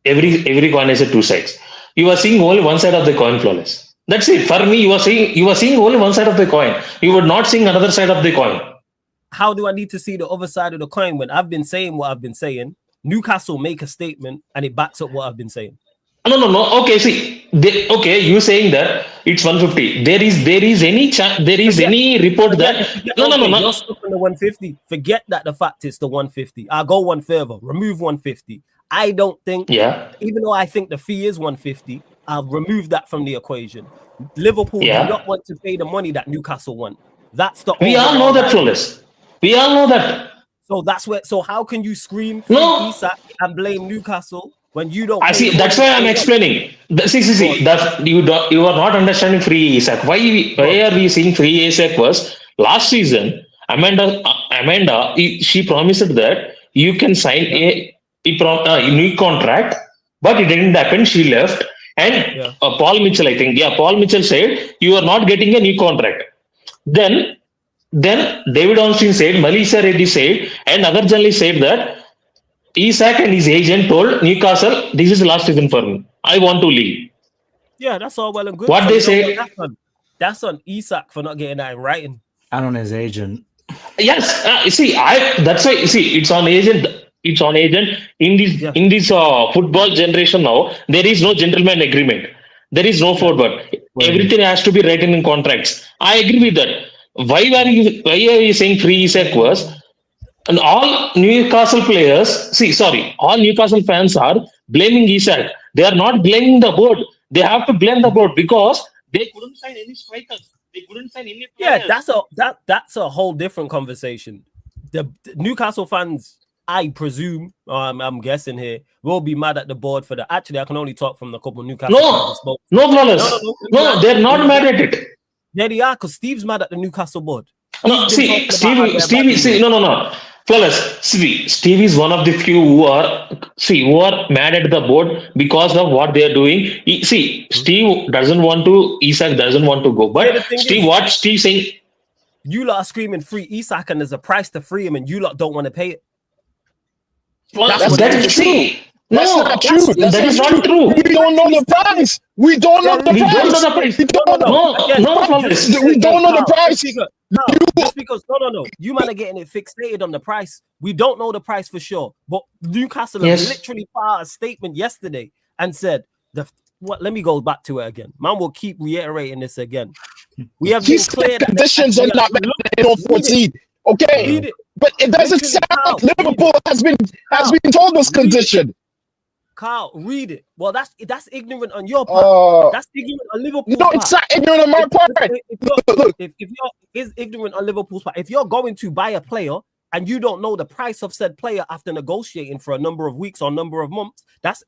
S2: every coin has two sides. You are seeing only one side of the coin, Flawless. That's it. For me, you are seeing only one side of the coin. You were not seeing another side of the coin.
S1: How do I need to see the other side of the coin when I've been saying what I've been saying? Newcastle make a statement and it backs up what I've been saying.
S2: No. Okay, see, you saying that it's 150. There is any report that
S1: You're stuck on the 150. Forget that the fact is the 150. I'll go one further. Remove 150. I don't think.
S2: Yeah.
S1: Even though I think the fee is 150, I'll remove that from the equation. Liverpool do not want to pay the money that Newcastle want. That's the.
S2: We all know that, Flawless. We all know that.
S1: So that's where. So how can you scream Isak and blame Newcastle when you don't?
S2: I see. That's why I'm explaining. See. That you are not understanding free Isak. Why are we seeing free Isak was last season? Amanda Amanda, she promised that you can sign a new contract, but it didn't happen. She left. And Paul Mitchell, I think, Paul Mitchell said, you are not getting a new contract. Then David Ornstein said, Melissa Reddy said, and other journalists said that Isak and his agent told Newcastle, this is the last season for me. I want to leave.
S1: Yeah, that's all well and good.
S2: What they say.
S1: That's on Isak for not getting that in writing.
S3: And on his agent.
S2: Yes. That's why, it's on agent. It's on agent. In this football generation now, there is no gentleman agreement. There is no forward. Everything has to be written in contracts. I agree with that. Why are you saying free Isak was? And all Newcastle players, all Newcastle fans are blaming Isak. They are not blaming the board. They have to blame the board because they couldn't sign any strikers. They couldn't sign any players.
S1: Yeah, that's a whole different conversation. The Newcastle fans, I presume, I'm guessing here, will be mad at the board for that. Actually, I can only talk from the couple of Newcastle fans.
S2: No, they're not mad at it.
S1: Yeah, they are, because Steve's mad at the Newcastle board.
S2: No, Steve, no. Flawless. Steve is one of the few who are mad at the board because of what they are doing. Steve doesn't want to. Isak doesn't want to go. But Steve saying?
S1: You lot are screaming free Isak, and there's a price to free him, and you lot don't want to pay it.
S2: Well, that is true.
S4: That's not true.
S2: That is not true.
S4: We don't know the price. We don't know the price.
S2: We don't know the price.
S4: We don't know the price.
S1: Just because no, you man are getting it fixated on the price. We don't know the price for sure. But Newcastle literally put out a statement yesterday and said let me go back to it again. Man will keep reiterating this again. We have been clear
S4: conditions are not met on 14. Okay, but it doesn't sound like Liverpool has been told this condition.
S1: Carl, read it. Well, that's ignorant on your part. That's ignorant on Liverpool's part.
S4: No, it's not ignorant on my part.
S1: If you're ignorant on Liverpool's part, if you're going to buy a player and you don't know the price of said player after negotiating for a number of weeks or a number of months, that's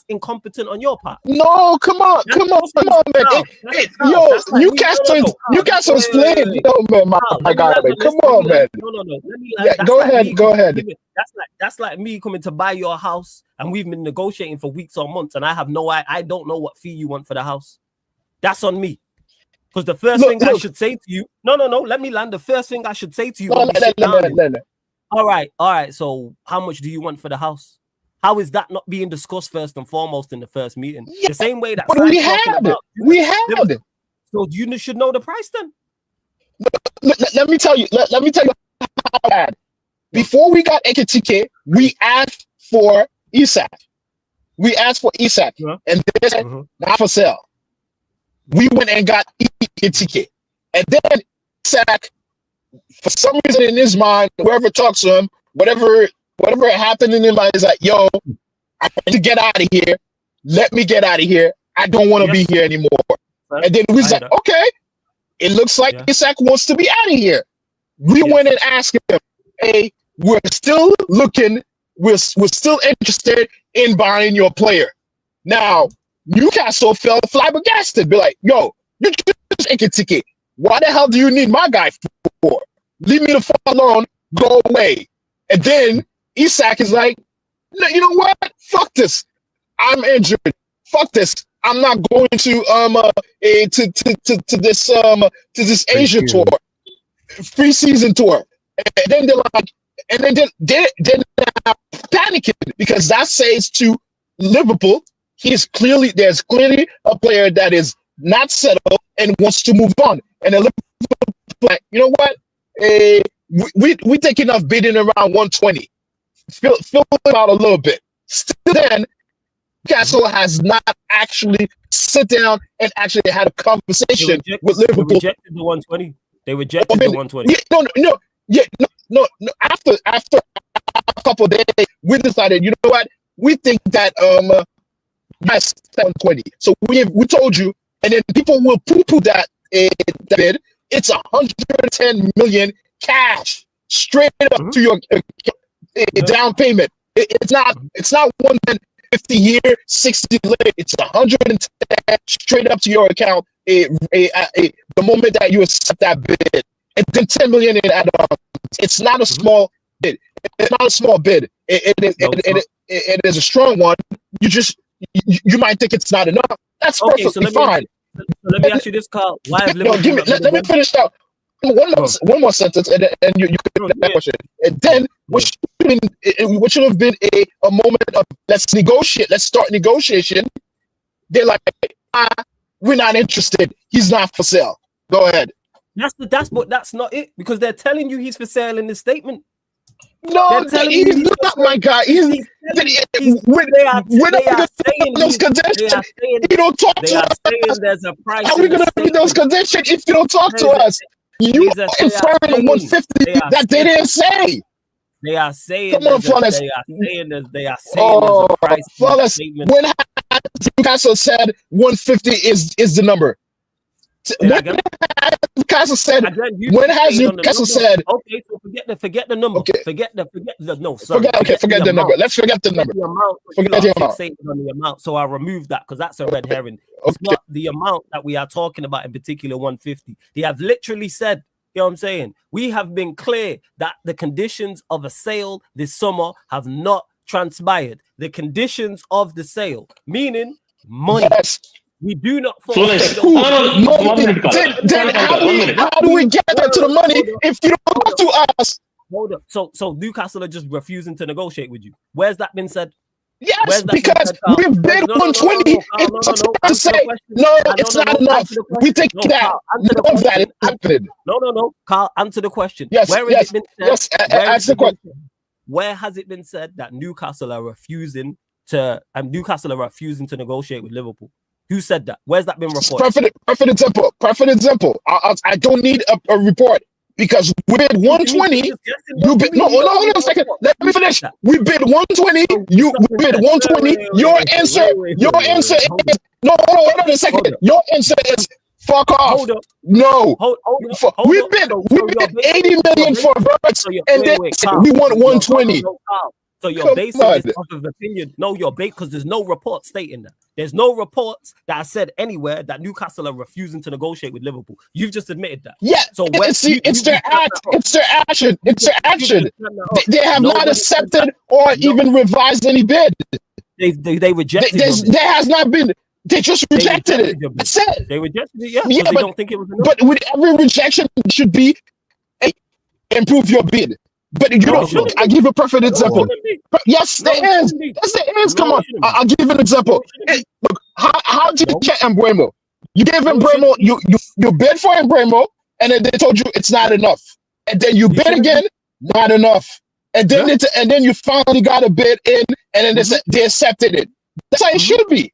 S1: incompetent on your part.
S4: No, come on, man. Newcastle's playing. Man, my God, man. Come on, man. No. Go ahead.
S1: That's like me coming to buy your house and we've been negotiating for weeks or months and I don't know what fee you want for the house. That's on me. Because the first thing I should say to you, no, let me land. The first thing I should say to you, all right. So how much do you want for the house? How is that not being discussed first and foremost in the first meeting? Yeah, the same way that
S4: we had.
S1: So you should know the price then.
S4: Let me tell you how bad. Before we got Ekitike, we asked for Isak. And they said not for sale. We went and got Ekitike. And then Isak, for some reason in his mind, whoever talks to him, whatever happened in his mind is like, yo, I need to get out of here. Let me get out of here. I don't want to be here anymore. And then we was like, okay, it looks like Isak wants to be out of here. We went and asked him, hey, we're still looking, we're still interested in buying your player. Now, Newcastle fell flabbergasted, be like, yo, you just take a ticket. Why the hell do you need my guy for? Leave me the fuck alone, go away. And then Isak is like, no, you know what? Fuck this. I'm injured. Fuck this. I'm not going to this Asia tour, pre-season tour. And then they're like, and then they're now panicking because that says to Liverpool, there's clearly a player that is not settled and wants to move on. And then Liverpool like, you know what? We thinking of bidding around 120. Fill it out a little bit. Still then, Newcastle has not actually sit down and actually had a conversation with Liverpool.
S1: They rejected the 120. They rejected the 120.
S4: No. After a couple of days, we decided, you know what? We think that yes, 120. So we told you, and then people will poo-poo that bid. It's 110 million cash straight up to your down payment. It's not 150 year, 60 late. It's 110 straight up to your account. The moment that you accept that bid, and then 10 million in add-on It's not a small bid. It's not a small bid. It is a strong one. You might think it's not enough. That's perfectly fine.
S1: Let me ask you this, Carl. Why have
S4: Liverpool? Let me finish out. One more sentence, and you can that question. And then what should have been a moment of let's negotiate. Let's start negotiation. They're like, we're not interested. He's not for sale. Go ahead.
S1: That's not it, because they're telling you he's for sale in this statement.
S4: No, he's not my guy. We're not saying those conditions. You don't talk to us.
S1: There's a price.
S4: How are we going to meet those conditions if you don't talk to us? You are inferring 150 that they didn't say.
S1: They are saying.
S4: Come on, Flawless.
S1: They are saying there's a price.
S4: Flawless. When Newcastle said 150 is the number. When Newcastle said, when has Newcastle said?
S1: Okay, so forget the number.
S4: Okay.
S1: Forget the
S4: Forget the number. Let's forget the number. Forget
S1: the amount. So I remove that because that's a red herring. It's not the amount that we are talking about in particular. 150. They have literally said, you know what I'm saying? We have been clear that the conditions of a sale this summer have not transpired. The conditions of the sale, meaning money.
S4: Yes.
S1: We do not.
S4: Then how do we get to the money if you don't talk to us?
S1: Hold up. So Newcastle are just refusing to negotiate with you. Where's that been said?
S4: Yes, because we've bid 120. It's not enough. We think that none of that is happening.
S1: No. Carl, answer the question.
S4: Yes,
S1: Where has it been said?
S4: Yes, answer the question.
S1: Where has it been said that Newcastle are refusing to negotiate with Liverpool? Who said that? Where's that been reported?
S4: Perfect example. I don't need a report because we bid 120. Hold on a second. Let me finish. We bid 120. You bid 120. Your answer is no. Hold on a second. Your answer is fuck off. No. We bid 80 million for Verts, and then we want 120.
S1: So you're basing this off of opinion. No, you're based because there's no report stating that. There's no reports that are said anywhere that Newcastle are refusing to negotiate with Liverpool. You've just admitted that.
S4: Yeah. So it's their action. They have not accepted or even revised any bid.
S1: They rejected it.
S4: There has not been. They just rejected it. That's it.
S1: They rejected it. Yeah. They don't think it was enough.
S4: But with every rejection should be improve your bid. But you don't. I give a perfect example. Yes, there is. Yes, there is. Come on. I'll give an example. Look, how did you get Mbeumo? You gave Mbeumo. You bid for Mbeumo, and then they told you it's not enough. And then you bid again, not enough. And then you finally got a bid in, and then they accepted it. That's how it should be.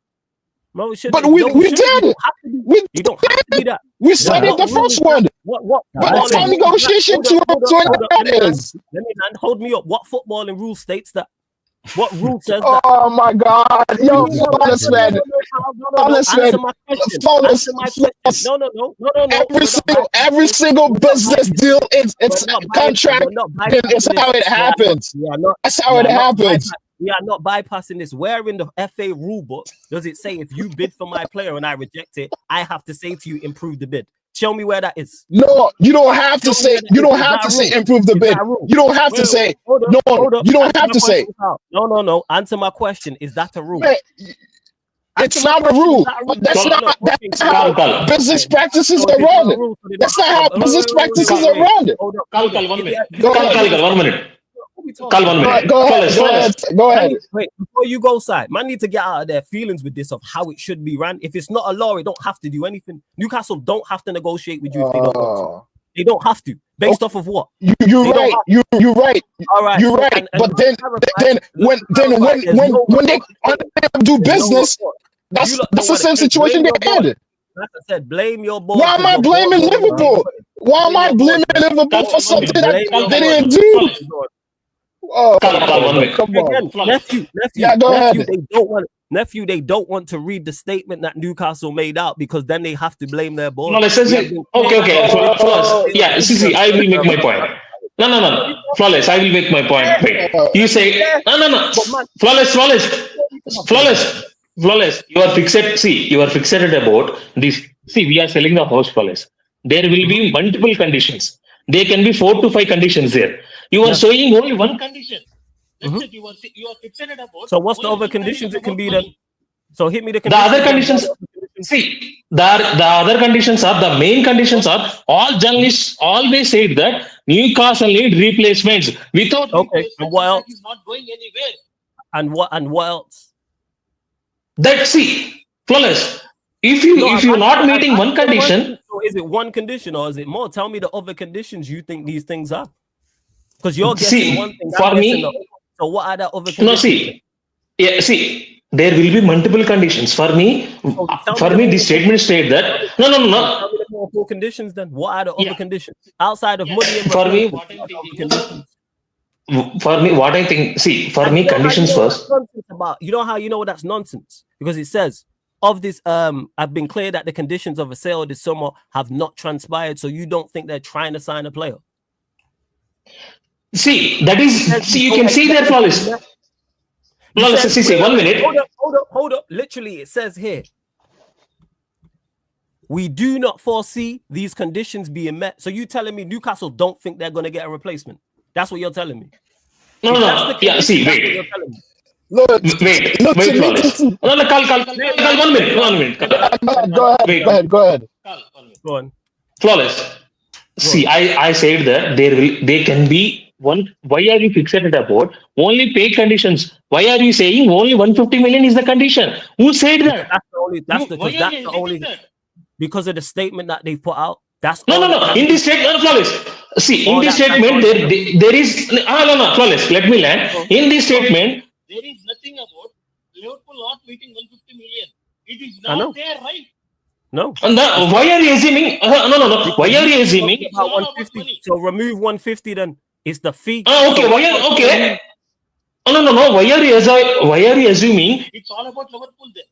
S1: No, it
S4: but we did.
S1: You don't have to do that.
S4: We cited the first one.
S1: What?
S4: But that's how negotiation to an is.
S1: Hold me up. What footballing rule states that? What rule says that?
S4: Oh my God! Yo, flawless man. No. Every single business deal, it's contract. It's how it happens. That's how it happens.
S1: We are not bypassing this. Where in the FA rule book does it say if you bid for my player and I reject it, I have to say to you, improve the bid? Show me where that is.
S4: No, you don't have to say. You don't have to say improve the bid. You don't have to say. No, you don't have to say.
S1: No. Answer my question. Is that a rule?
S4: It's not a rule. That's how business practices are run. That's not how business practices are run.
S2: Carl, 1 minute. Carl, 1 minute. Carl, 1 minute.
S4: Go ahead.
S1: Wait, before you go, side, man need to get out of their feelings with this of how it should be ran. If it's not a law, it don't have to do anything. Newcastle don't have to negotiate with you if they don't want to. They don't have to. Based off of what?
S4: You're right. You're right.
S1: All right.
S4: You're right. But then when they do business, that's the same situation they had.
S1: Like I said, blame your board.
S4: Why am I blaming Liverpool? Why am I blaming Liverpool for something that they didn't do? Oh, come on.
S1: Nephew,
S4: yeah, go ahead.
S1: They don't want to read the statement that Newcastle made out because then they have to blame their board.
S2: No, okay. Flawless. Yeah, see, I will make my point. No. Flawless, I will make my point. Wait. You say, no. Flawless. You are fixated. See, you are fixated about this. See, we are selling the house, Flawless. There will be multiple conditions. there can be 4 to 5 conditions there. You are showing only one condition. That's it. You are fixated about.
S1: So what's the other conditions it can be then? So hit me the
S2: The
S1: conditions.
S2: other conditions. See, the other conditions are, the main conditions are, all journalists always say that Newcastle need replacements. Without replacements,
S1: and what else?
S2: is not going anywhere.
S1: And what else?
S2: That, see, Flawless. If you're not meeting one condition,
S1: so is it one condition or is it more? Tell me the other conditions you think these things are. Because you're guessing one thing.
S2: For me,
S1: so what are the other conditions?
S2: no, see, there will be multiple conditions. For me, this statement state that no.
S1: Tell me the more four conditions then. What are the other conditions outside of money and
S2: for me? What I think. See, for me, conditions first.
S1: You know how you know that's nonsense? Because it says of this, I've been clear that the conditions of a sale this summer have not transpired. So you don't think they're trying to sign a player? See,
S2: that is. See, you can see that, Flawless. Flawless. See, 1 minute.
S1: Hold up. Literally, it says here, we do not foresee these conditions being met. So you telling me Newcastle don't think they're going to get a replacement? That's what you're telling me.
S2: No. Yeah, see, wait. Look, Flawless. No, Carl, 1 minute.
S4: Go ahead.
S1: Go on.
S2: Flawless. See, I said that they can be one. Why are you fixated about only pay conditions? Why are you saying only 150 million is the condition? Who said that?
S1: That's the only because of the statement that they put out. That's
S2: no. In this statement, Flawless. See, in this statement, there is no, Flawless. Let me land. In this statement, there is nothing about Liverpool not meeting 150 million. It is not there, right?
S1: No.
S2: Why are you assuming? No. Why are you assuming?
S1: About 150. So remove 150 then. It's the fee.
S2: Okay.
S1: So
S2: okay. No. Why are you assuming it's all about Liverpool then?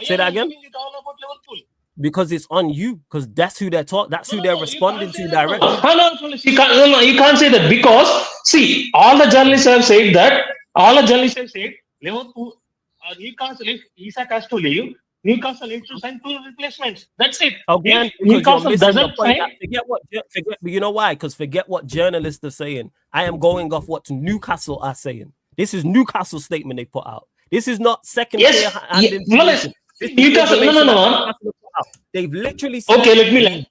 S1: Say that again.
S2: It's all about Liverpool.
S1: Because it's on you. Because that's who they're talking. That's who they're responding to directly.
S2: You can't say that because see, all the journalists have said that. All the journalists have said Liverpool, Newcastle, if Isak has to leave, Newcastle needs to sign 2 replacements. That's it.
S1: Again,
S2: Newcastle doesn't sign.
S1: Forget. You know why? Because forget what journalists are saying. I am going off what Newcastle are saying. This is Newcastle's statement they put out. This is not second tier.
S2: Newcastle. No.
S1: They've literally said,
S2: okay, let me land.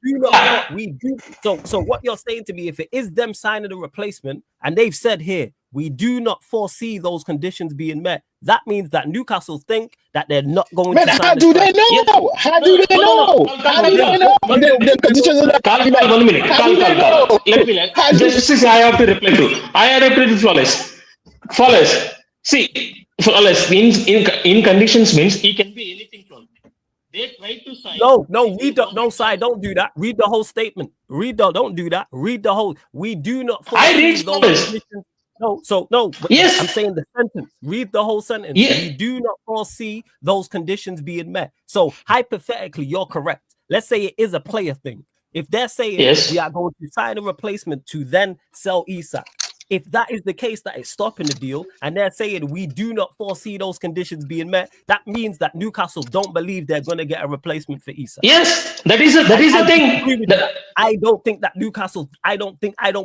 S1: We do. So what you're saying to me, if it is them signing a replacement, and they've said here, we do not foresee those conditions being met. That means that Newcastle think that they're not going to sign.
S4: How do they know?
S2: Yes.
S4: How do they know? How do they know? The conditions are not.
S2: Carl, 1 minute. Carl. Let me land. Just I have to reply to. I have to reply to Flawless. See, Flawless in conditions means he can be anything from. They try to sign.
S1: No, side. Don't do that. Read the whole statement. Don't do that. Read the whole. We do not.
S2: I read those.
S1: No.
S2: Yes.
S1: I'm saying the sentence. Read the whole sentence.
S2: Yeah.
S1: We do not foresee those conditions being met. So hypothetically, you're correct. Let's say it is a player thing. If they're saying we are going to sign a replacement to then sell Isak. If that is the case, that is stopping the deal, and they're saying we do not foresee those conditions being met, that means that Newcastle don't believe they're going to get a replacement for Isak.
S2: Yes, that is the thing.
S1: I don't think that Newcastle. I don't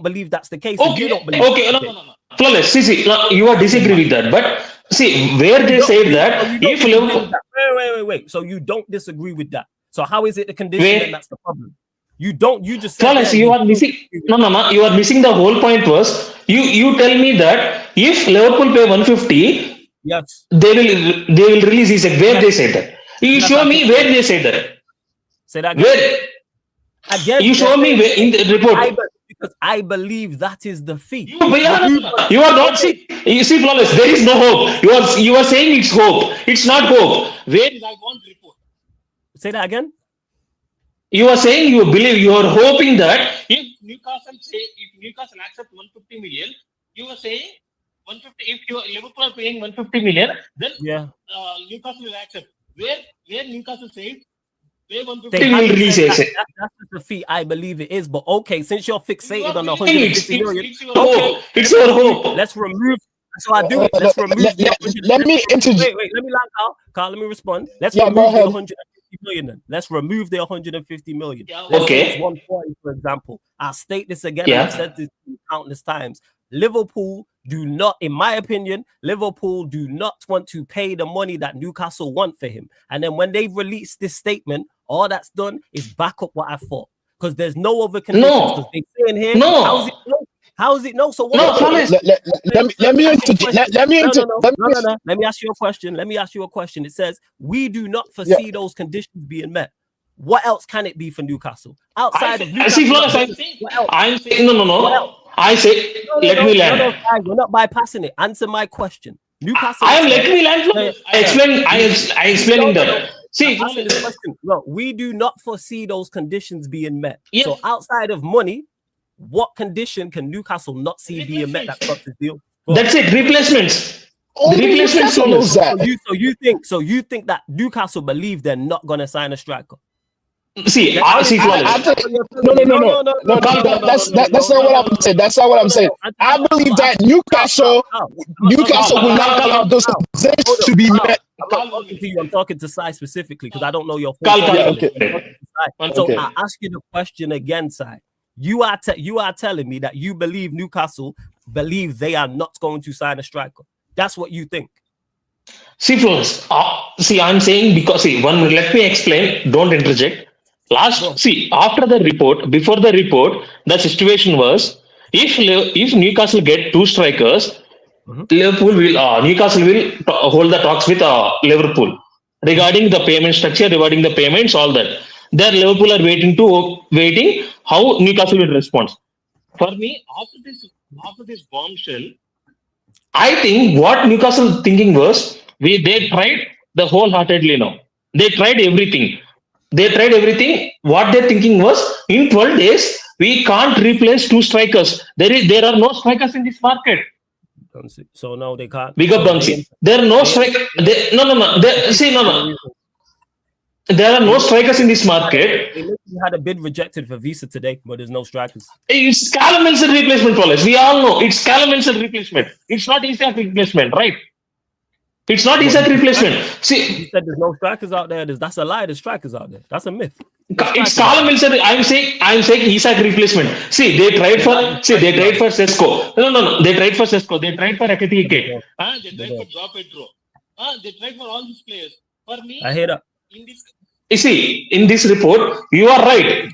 S1: believe that's the case.
S2: Okay,
S1: you don't believe
S2: no. Flawless. See, you are disagree with that, but see where they say that if Liverpool.
S1: Wait. So you don't disagree with that. So how is it the condition? And that's the problem. You don't. You just.
S2: Flawless. You are missing. No. You are missing the whole point. Was you tell me that if Liverpool pay 150,
S1: yes,
S2: they will release Isak. Where they said that? You show me where they said that.
S1: Say that again.
S2: Where?
S1: Again,
S2: you show me where in the report.
S1: Because I believe that is the fee.
S2: You are not see. You see, Flawless. There is no hope. You are saying it's hope. It's not hope. Where is I want report?
S1: Say that again.
S2: You are saying you believe, you are hoping that if Newcastle accept 150 million, you are saying 150. If Liverpool are paying 150 million, then Newcastle will accept. Where Newcastle says pay 150 will release it.
S1: That's the fee. I believe it is. But okay, since you're fixated on the 150 million,
S2: it's your hope.
S1: Let's remove. So I do it. Let's remove.
S4: Let me introduce.
S1: Wait. Let me land, Carl. Let me respond. Let's remove the 150 million. Then let's remove the 150 million.
S2: Yeah,
S1: Let's say
S2: okay.
S1: it's 140, for example. I'll state this again,
S2: Yeah.
S1: and I've said this countless times. Liverpool do not, in my opinion, Liverpool do not want to pay the money that Newcastle want for him. And then when they've released this statement, all that's done is back up what I thought. Because there's no other conditions. Because they say in here,
S2: No.
S1: how's it no? How's it no? So what?
S2: No, Thomas.
S4: Let me
S1: ask you a question. Let me ask you a question. It says we do not foresee those conditions being met. What else can it be for Newcastle outside of Newcastle?
S2: I'm saying no. I say let me land.
S1: You're not bypassing it. Answer my question. Newcastle.
S2: I am let me land. I explaining that. See,
S1: this question. No, we do not foresee those conditions being met.
S2: Yes.
S1: So outside of money, what condition can Newcastle not see being met that stops the deal?
S2: That's it. Replacements.
S4: Replacements knows that.
S1: So you think that Newcastle believe they're not gonna sign a striker?
S2: See,
S4: no. That's not what I'm saying. That's not what I'm saying. I believe that Newcastle will not allow those conditions to be met.
S1: I'm not talking to you. I'm talking to Sai specifically because I don't know your. So I ask you the question again, Sai. You are telling me that you believe Newcastle believe they are not going to sign a striker. That's what you think.
S2: See, Florence. I'm saying because let me explain. Don't interject. After the report, before the report, the situation was if Newcastle get two strikers, Newcastle will hold the talks with Liverpool regarding the payment structure, regarding the payments, all that. There, Liverpool are waiting how Newcastle will respond. For me, after this bombshell, I think what Newcastle thinking was they tried the wholeheartedly now. They tried everything. What they're thinking was in 12 days we can't replace two strikers. There are no strikers in this market.
S1: So no, they can't.
S2: Big up, Duncy. There are no strikers. No. There are no strikers in this market.
S1: They had a bid rejected for Visa today, but there's no strikers.
S2: It's Callum Wilson replacement, Paulus. We all know it's Callum Wilson replacement. It's not Isak replacement, right? It's not Isak replacement. See,
S1: you said there's no strikers out there. That's a lie. There's strikers out there. That's a myth.
S2: It's Callum Wilson. I'm saying Isak replacement. See, they tried for Sesko. No. They tried for Sesko. They tried for Ekatike. They tried for Joao Pedro. They tried for all these players. For me,
S1: I hear that.
S2: In this report, you are right.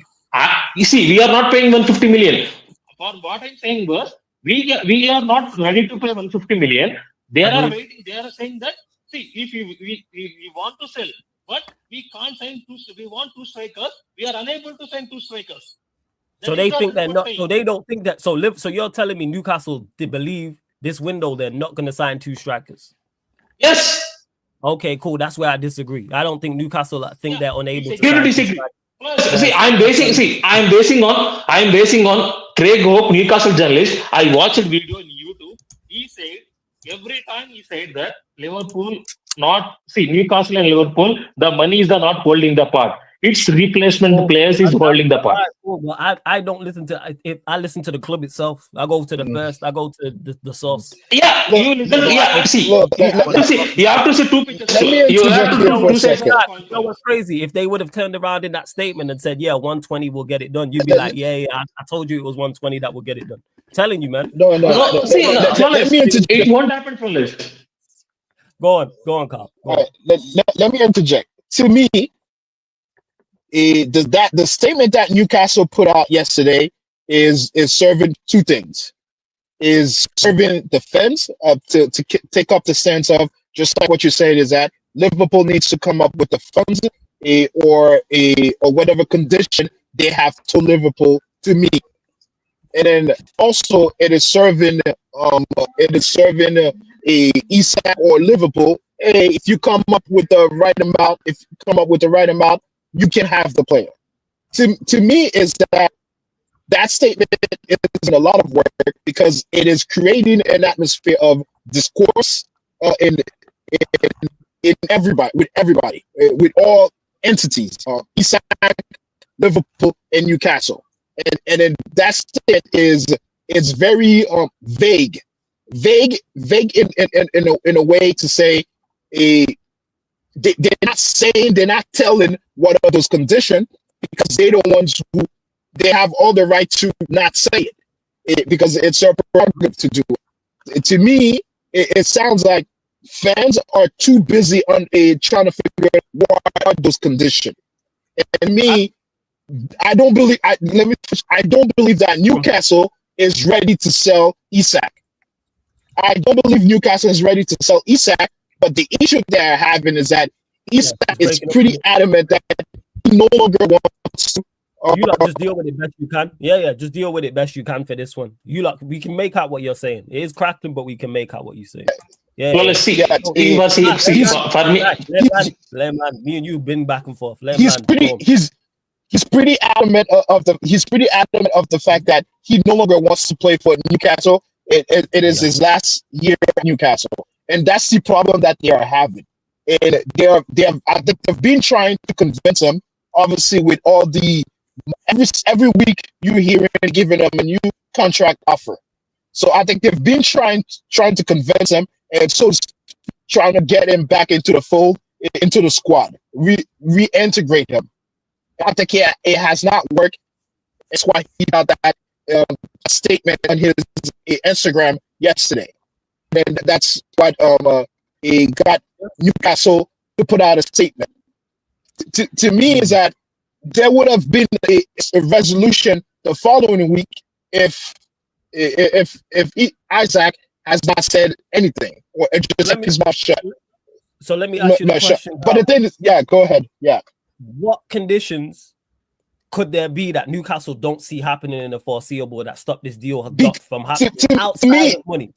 S2: We are not paying 150 million. For what I'm saying was, we are not ready to pay 150 million. They are waiting. They are saying that if we want to sell, but we can't sign two. We want two strikers. We are unable to sign two strikers.
S1: So they think they're not. So they don't think that. So you're telling me Newcastle they believe this window they're not going to sign two strikers?
S2: Yes.
S1: Okay, cool. That's where I disagree. I don't think Newcastle think they're unable to.
S2: You disagree. I'm basing on Craig Hope, Newcastle journalist. I watched a video on YouTube. He said every time he said that Newcastle and Liverpool, the money is not holding the part. It's replacement players is holding the part.
S1: Well, I don't listen to. If I listen to the club itself, I go to the first. I go to the source.
S2: Yeah, you listen. Yeah, you have to see two pictures.
S4: You have to
S1: You know what's crazy? If they would have turned around in that statement and said, "Yeah, 120 will get it done," you'd be like, "Yeah, I told you it was 120 that will get it done." I'm telling you, man.
S4: No.
S2: It won't happen for this.
S1: Go on, Carl.
S4: Let me interject. To me, the statement that Newcastle put out yesterday is serving two things. Is serving defense to take up the stance of just like what you're saying is that Liverpool needs to come up with the funds or whatever condition they have to Liverpool to meet. And then also it is serving a Isak or Liverpool. Hey, if you come up with the right amount, you can have the player. To me, is that statement is a lot of work because it is creating an atmosphere of discourse in everybody, with all entities, Isak, Liverpool, and Newcastle, and then that statement is very vague in a way to say they're not telling what are those conditions because they're the ones who they have all the right to not say because it's their prerogative to do it. To me, it sounds like fans are too busy on trying to figure out what are those conditions. And me, I don't believe. I don't believe that Newcastle is ready to sell Isak. I don't believe Newcastle is ready to sell Isak. But the issue they're having is that Isak is pretty adamant that he no longer wants to.
S1: You lot just deal with it best you can. Yeah, just deal with it best you can for this one. You lot, we can make out what you're saying. It is cracking, but we can make out what you're saying. Yeah.
S2: Well, let's see. For me,
S1: me and you've been back and forth.
S4: He's pretty adamant of the fact that he no longer wants to play for Newcastle. It is his last year at Newcastle, and that's the problem that they are having. And I think they've been trying to convince him. Obviously, with all the every week you hear giving him a new contract offer. So I think they've been trying to convince him, and so trying to get him back into the fold, into the squad, reintegrate him. I think it has not worked. That's why he got that statement on his Instagram yesterday, and that's what he got Newcastle to put out a statement. To me, is that there would have been a resolution the following week if Isak has not said anything or just kept his mouth shut.
S1: So let me ask you the question.
S4: But the thing is, go ahead. Yeah.
S1: What conditions could there be that Newcastle don't see happening in the foreseeable that stop this deal from happening outside of money?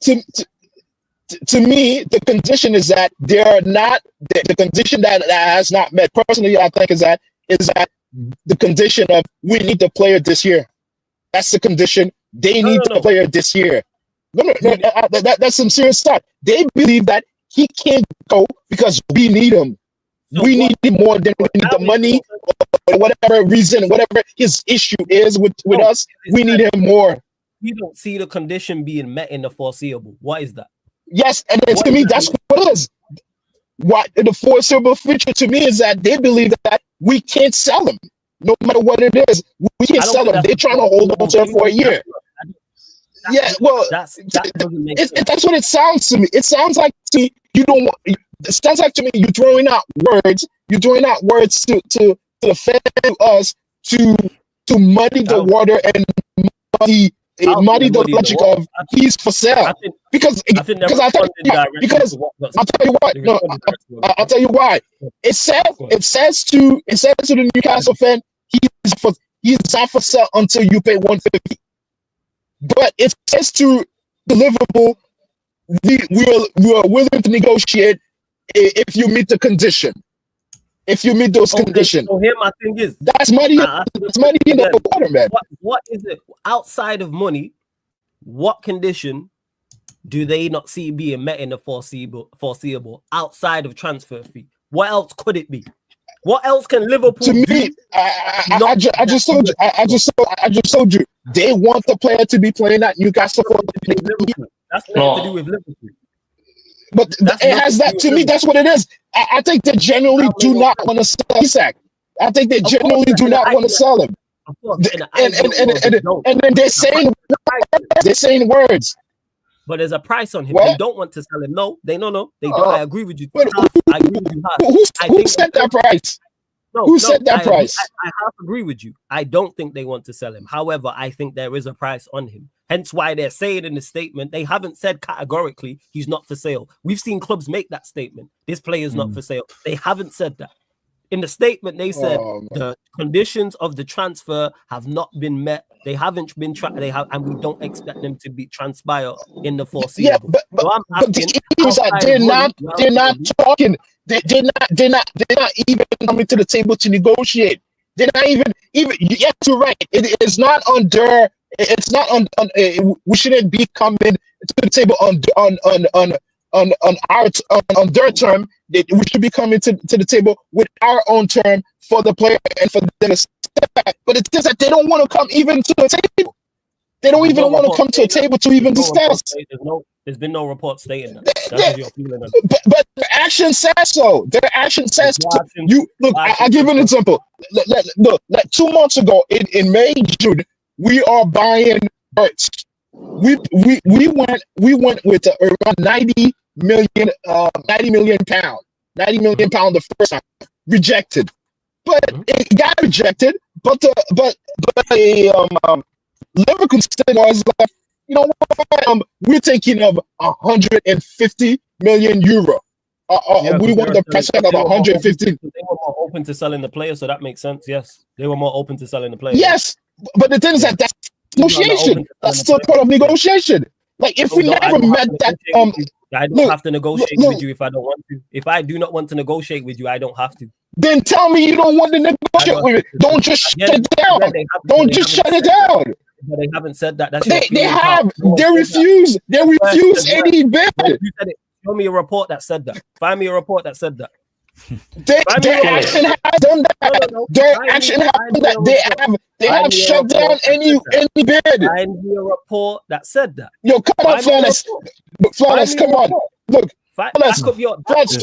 S4: To me, the condition is that they are not the condition that has not met. Personally, I think is that the condition of we need the player this year. That's the condition. They need the player this year. That's some serious stuff. They believe that he can't go because we need him. We need him more than we need the money or whatever reason, whatever his issue is with us. We need him more.
S1: We don't see the condition being met in the foreseeable. What is that?
S4: Yes, and to me, that's what it is. What the foreseeable future to me is that they believe that we can't sell him, no matter what it is. We can't sell him. They're trying to hold on to him for a year. That's what it sounds to me. It sounds like to me you don't. It sounds like to me you're throwing out words. You're throwing out words to the fan, to us, to muddy the water and muddy the logic of he's for sale. I'll tell you why. It says to the Newcastle fan he's not for sale until you pay 150. But it says to the Liverpool we are willing to negotiate if you meet the condition. If you meet those conditions.
S1: So here my thing is
S4: that's money. That's money in the water, man.
S1: What is it outside of money? What condition do they not see being met in the foreseeable outside of transfer fee? What else could it be? What else can Liverpool
S4: to me,
S1: do?
S4: I just told you. I just told you. They want the player to be playing at Newcastle.
S1: That's nothing to do with Liverpool.
S4: But it has that to me. That's what it is. I think they genuinely do not want to sell Isak. I think they genuinely do not want to sell him. And then they're saying words.
S1: But there's a price on him.
S4: What?
S1: They don't want to sell him. No, they don't. I agree with you. I agree with you.
S4: Who set that price? Who set that price?
S1: I half agree with you. I don't think they want to sell him. However, I think there is a price on him. Hence why they're saying in the statement, they haven't said categorically he's not for sale. We've seen clubs make that statement. This player is not for sale. They haven't said that. In the statement, they said the conditions of the transfer have not been met. They haven't been and we don't expect them to be transpire in the foreseeable.
S4: Yeah, but the issue is that they're not talking. They're not even coming to the table to negotiate. They're not even. Yes, you're right. It is not under. It's not on. We shouldn't be coming to the table on their term. We should be coming to the table with our own term for the player and for them to step back. But it's just that they don't want to come even to the table. They don't
S1: There's
S4: even
S1: no
S4: want to
S1: report
S4: come to a
S1: stating-
S4: table to even
S1: there's no report
S4: discuss.
S1: state- There's been no report stating that. That's
S4: They-
S1: just your feeling.
S4: but their action says so. Their action says
S1: Your
S4: so.
S1: action-
S4: You look.
S1: your action
S4: I give
S1: says
S4: an
S1: so.
S4: example. Look, like 2 months ago in May, June, we are buying birds. We went with around 90 million pound, 90 million pound the first time, rejected, but it got rejected. But Liverpool still was like, you know what? We're taking of 150 million euro.
S1: Yeah,
S4: We want the price tag of 150.
S1: They were more open to selling the player, so that makes sense. Yes, they were more open to selling the player.
S4: Yes, but the thing is that that's
S1: You're not
S4: negotiation.
S1: open to
S4: That's
S1: selling
S4: still
S1: the
S4: part of
S1: player.
S4: negotiation. Like if
S1: So
S4: we
S1: I
S4: never
S1: don't have
S4: met
S1: to
S4: that,
S1: negotiate with you. I don't
S4: look,
S1: have to negotiate
S4: look.
S1: with you if I don't want to. If I do not want to negotiate with you, I don't have to.
S4: then tell me you don't want to
S1: I
S4: negotiate
S1: don't
S4: with
S1: have
S4: it.
S1: to.
S4: Don't just
S1: Again,
S4: shut it down.
S1: they
S4: Don't
S1: haven't
S4: just shut
S1: said
S4: it
S1: that.
S4: down.
S1: But they haven't said that. That's your
S4: They
S1: feeling,
S4: have.
S1: pal. No one
S4: They
S1: said that.
S4: refuse. They
S1: First
S4: refuse
S1: said
S4: any bid.
S1: You said it. Show me a report that said that. Find me a report that said that.
S4: Their action has done that. Their action has done that. They have shut down any bid.
S1: Find me a report that said that.
S4: Yo, come on, Flawless. Flawless, come on. Look, Flawless,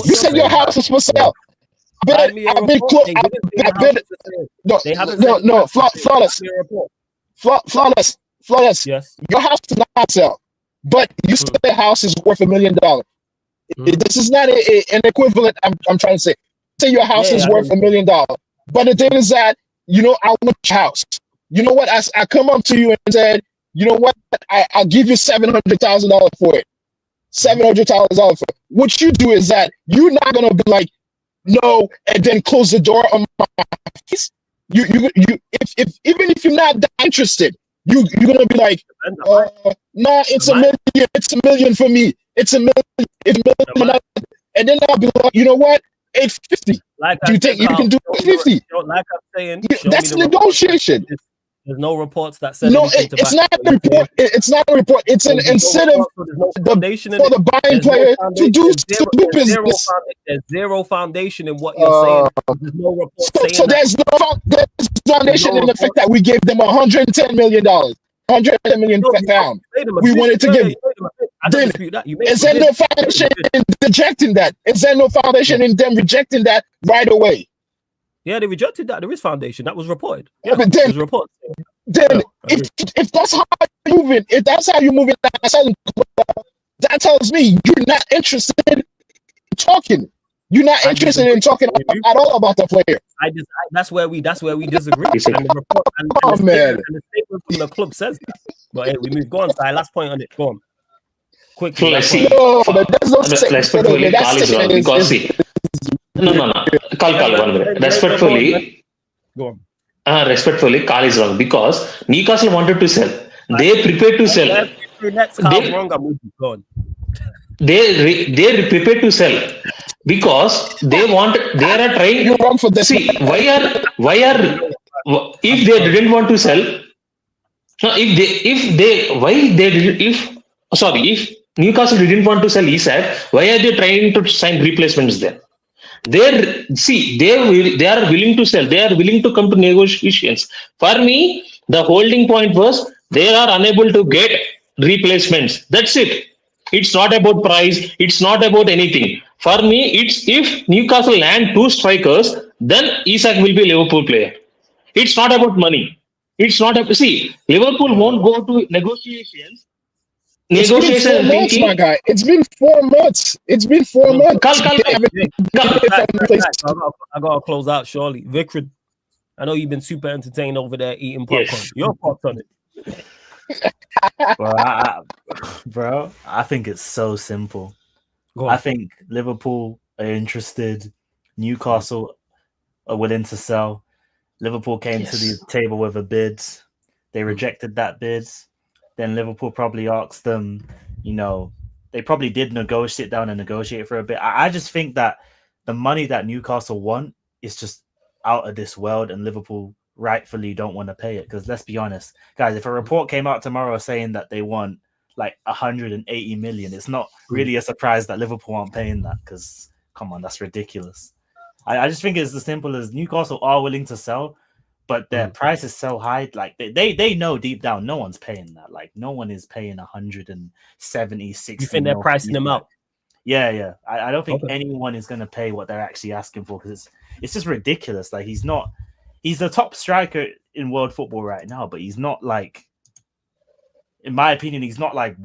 S4: you said your house is for sale. I've been close. No, Flawless. Flawless.
S1: Yes.
S4: Your house is not sell, but you said the house is worth $1 million. This is not an equivalent. I'm trying to say. Say your house is worth $1 million, but the thing is that I want your house. You know what? I come up to you and said, you know what? I'll give you $700,000 for it. $700,000 for it. What you do is that you're not gonna be like, no, and then close the door on my face. If even if you're not that interested, you're gonna be like, nah, it's $1 million. It's $1 million for me. It's $1 million. It's $1 million. And then I'll be like, you know what? 850. Do you think you can do 850?
S1: Like I'm saying,
S4: that's negotiation.
S1: There's no reports that said
S4: no. It's not a report. It's not a report. It's an incentive for the buying player to do business.
S1: There's zero foundation in what you're saying. There's no report saying
S4: so there's no foundation in the fact that we gave them $110 million. 110 million pounds. We wanted to give.
S1: I don't dispute that.
S4: Is there no foundation in rejecting that? Is there no foundation in them rejecting that right away?
S1: Yeah, they rejected that. There is foundation. That was reported. Yeah,
S4: but then,
S1: reported.
S4: Then if that's how you're moving, if that's how you're moving, that tells me you're not interested in talking. You're not interested in talking at all about the player.
S1: That's where we disagree. And the report and the statement from the club says that. But hey, we move. Go on, Si. Last point on it. Go on. Quickly.
S2: Respectfully, Carl is wrong because see. No. Carl, 1 minute. Respectfully.
S1: Go on.
S2: Respectfully, Carl is wrong because Newcastle wanted to sell. They prepared to sell. They prepared to sell because they are trying.
S4: You're wrong for this.
S2: See, if they didn't want to sell, if Newcastle didn't want to sell Isak, why are they trying to sign replacements there? They are willing to sell. They are willing to come to negotiations. For me, the holding point was they are unable to get replacements. That's it. It's not about price. It's not about anything. For me, it's if Newcastle land 2 strikers, then Isak will be a Liverpool player. It's not about money. It's not Liverpool won't go to negotiations.
S4: It's been 4 months, my guy. It's been 4 months. It's been 4 months.
S1: I gotta close out shortly. Vikram, I know you've been super entertained over there eating popcorn.
S2: Yes.
S1: Your thoughts on it?
S3: Bro, I think it's so simple. I think Liverpool are interested. Newcastle are willing to sell. Liverpool came to the table with a bid. They rejected that bid. Then Liverpool probably asked them, they probably did sit down and negotiate for a bit. I just think that the money that Newcastle want is just out of this world, and Liverpool rightfully don't want to pay it. Because let's be honest, guys, if a report came out tomorrow saying that they want like 180 million, it's not really a surprise that Liverpool aren't paying that. Because come on, that's ridiculous. I just think it's as simple as Newcastle are willing to sell, but their price is so high. Like they know deep down, no one's paying that. Like no one is paying 170, 60.
S1: You think they're pricing him out?
S3: Yeah. I don't think anyone is going to pay what they're actually asking for because it's just ridiculous. Like he's the top striker in world football right now, but he's not like, in my opinion, he's not like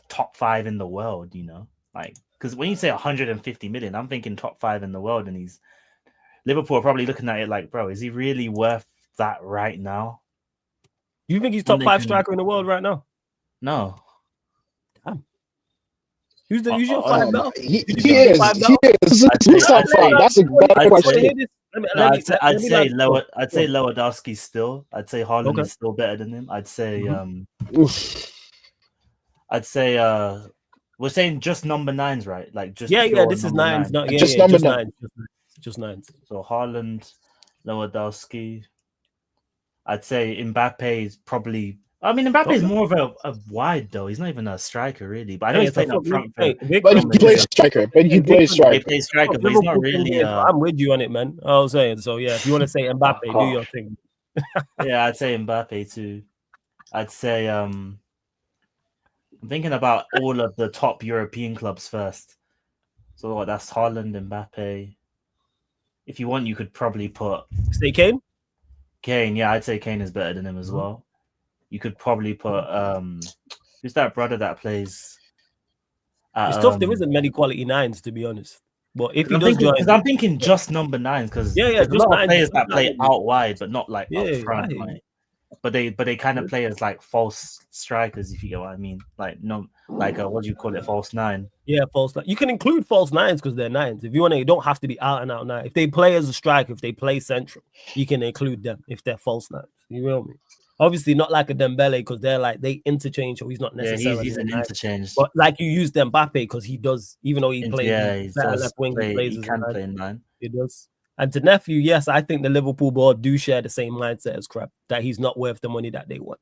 S3: top 5 in the world, you know, like, because when you say 150 million, I'm thinking top 5 in the world, and Liverpool are probably looking at it like, bro, is he really worth that right now?
S1: You think he's top 5 striker in the world right now?
S3: No.
S1: Damn. Who's your 5 bell?
S4: He is. Who's top 5? That's a better question.
S3: I'd say Lewandowski still. I'd say Haaland is still better than him. I'd say we're saying just number 9s, right? Like just
S1: this is 9s, not just number 9. Just 9s.
S3: So Haaland, Lewandowski. I'd say Mbappe is probably. I mean, Mbappe is more of a wide though. He's not even a striker really, but I know he's playing up front.
S4: But he plays striker.
S3: He plays striker, but he's not really.
S1: I'm with you on it, man. I was saying, so yeah. If you want to say Mbappe, do your thing.
S3: Yeah, I'd say Mbappe too. I'd say I'm thinking about all of the top European clubs first. So that's Haaland, Mbappe. If you want, you could probably put.
S1: Say Kane.
S3: Kane, yeah, I'd say Kane is better than him as well. You could probably put who's that brother that plays?
S1: It's tough. There isn't many quality 9s, to be honest. But if he does join,
S3: because I'm thinking just number 9s, because there's a lot of players that play out wide, but not like up front.
S1: Right.
S3: Like, but they kind of play as like false strikers, if you get what I mean. Like what do you call it? False 9.
S1: Yeah, false 9. You can include false 9s because they're 9s. If you want to, you don't have to be out and out 9. If they play as a striker, if they play central, you can include them if they're false 9s. You know me? Obviously, not like a Dembele because they interchange, or he's not necessarily.
S3: Yeah, he's an interchange.
S1: But like you use Mbappe because he does, even though he plays
S3: he's
S1: left wing, he
S3: can play in 9.
S1: He does. And to nephew, yes, I think the Liverpool board do share the same mindset as Crab, that he's not worth the money that they want.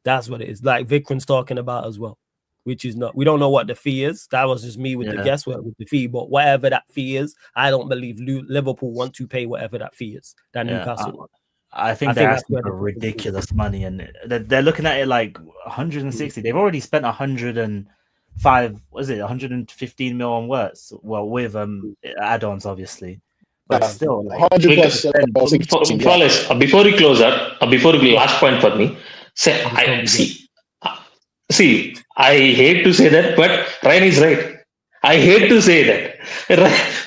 S1: That's what it is. Like Vikram's talking about as well, which is not. We don't know what the fee is. That was just me with the guesswork with the fee. But whatever that fee is, I don't believe Liverpool want to pay whatever that fee is that Newcastle want.
S3: I think they're asking for ridiculous money, and they're looking at it like 160. They've already spent 105. Was it 115 mil on words? Well, with add-ons, obviously, but still, like
S4: 100 plus.
S2: Before we close up, last point for me. See, I hate to say that, but Ryan is right. I hate to say that.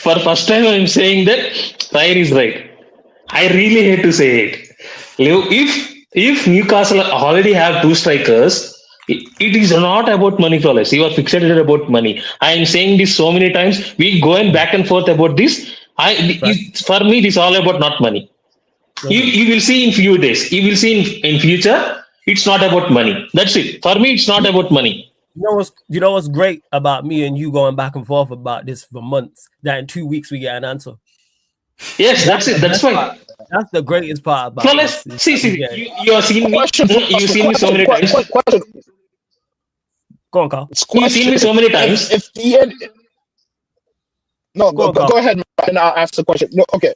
S2: For first time, I'm saying that Ryan is right. I really hate to say it. If Newcastle already have 2 strikers, it is not about money, flawless. You are fixated about money. I am saying this so many times. We going back and forth about this. For me, it is all about not money. You will see in few days. You will see in future. It's not about money. That's it. For me, it's not about money.
S1: You know what's great about me and you going back and forth about this for months? That in 2 weeks we get an answer.
S2: Yes, that's it. That's why.
S1: That's the greatest part about
S2: it. See, you have seen me. You've seen me so many times.
S1: Go on, Carl.
S2: You've seen me so many times.
S4: Go ahead, and I'll ask the question. No, okay.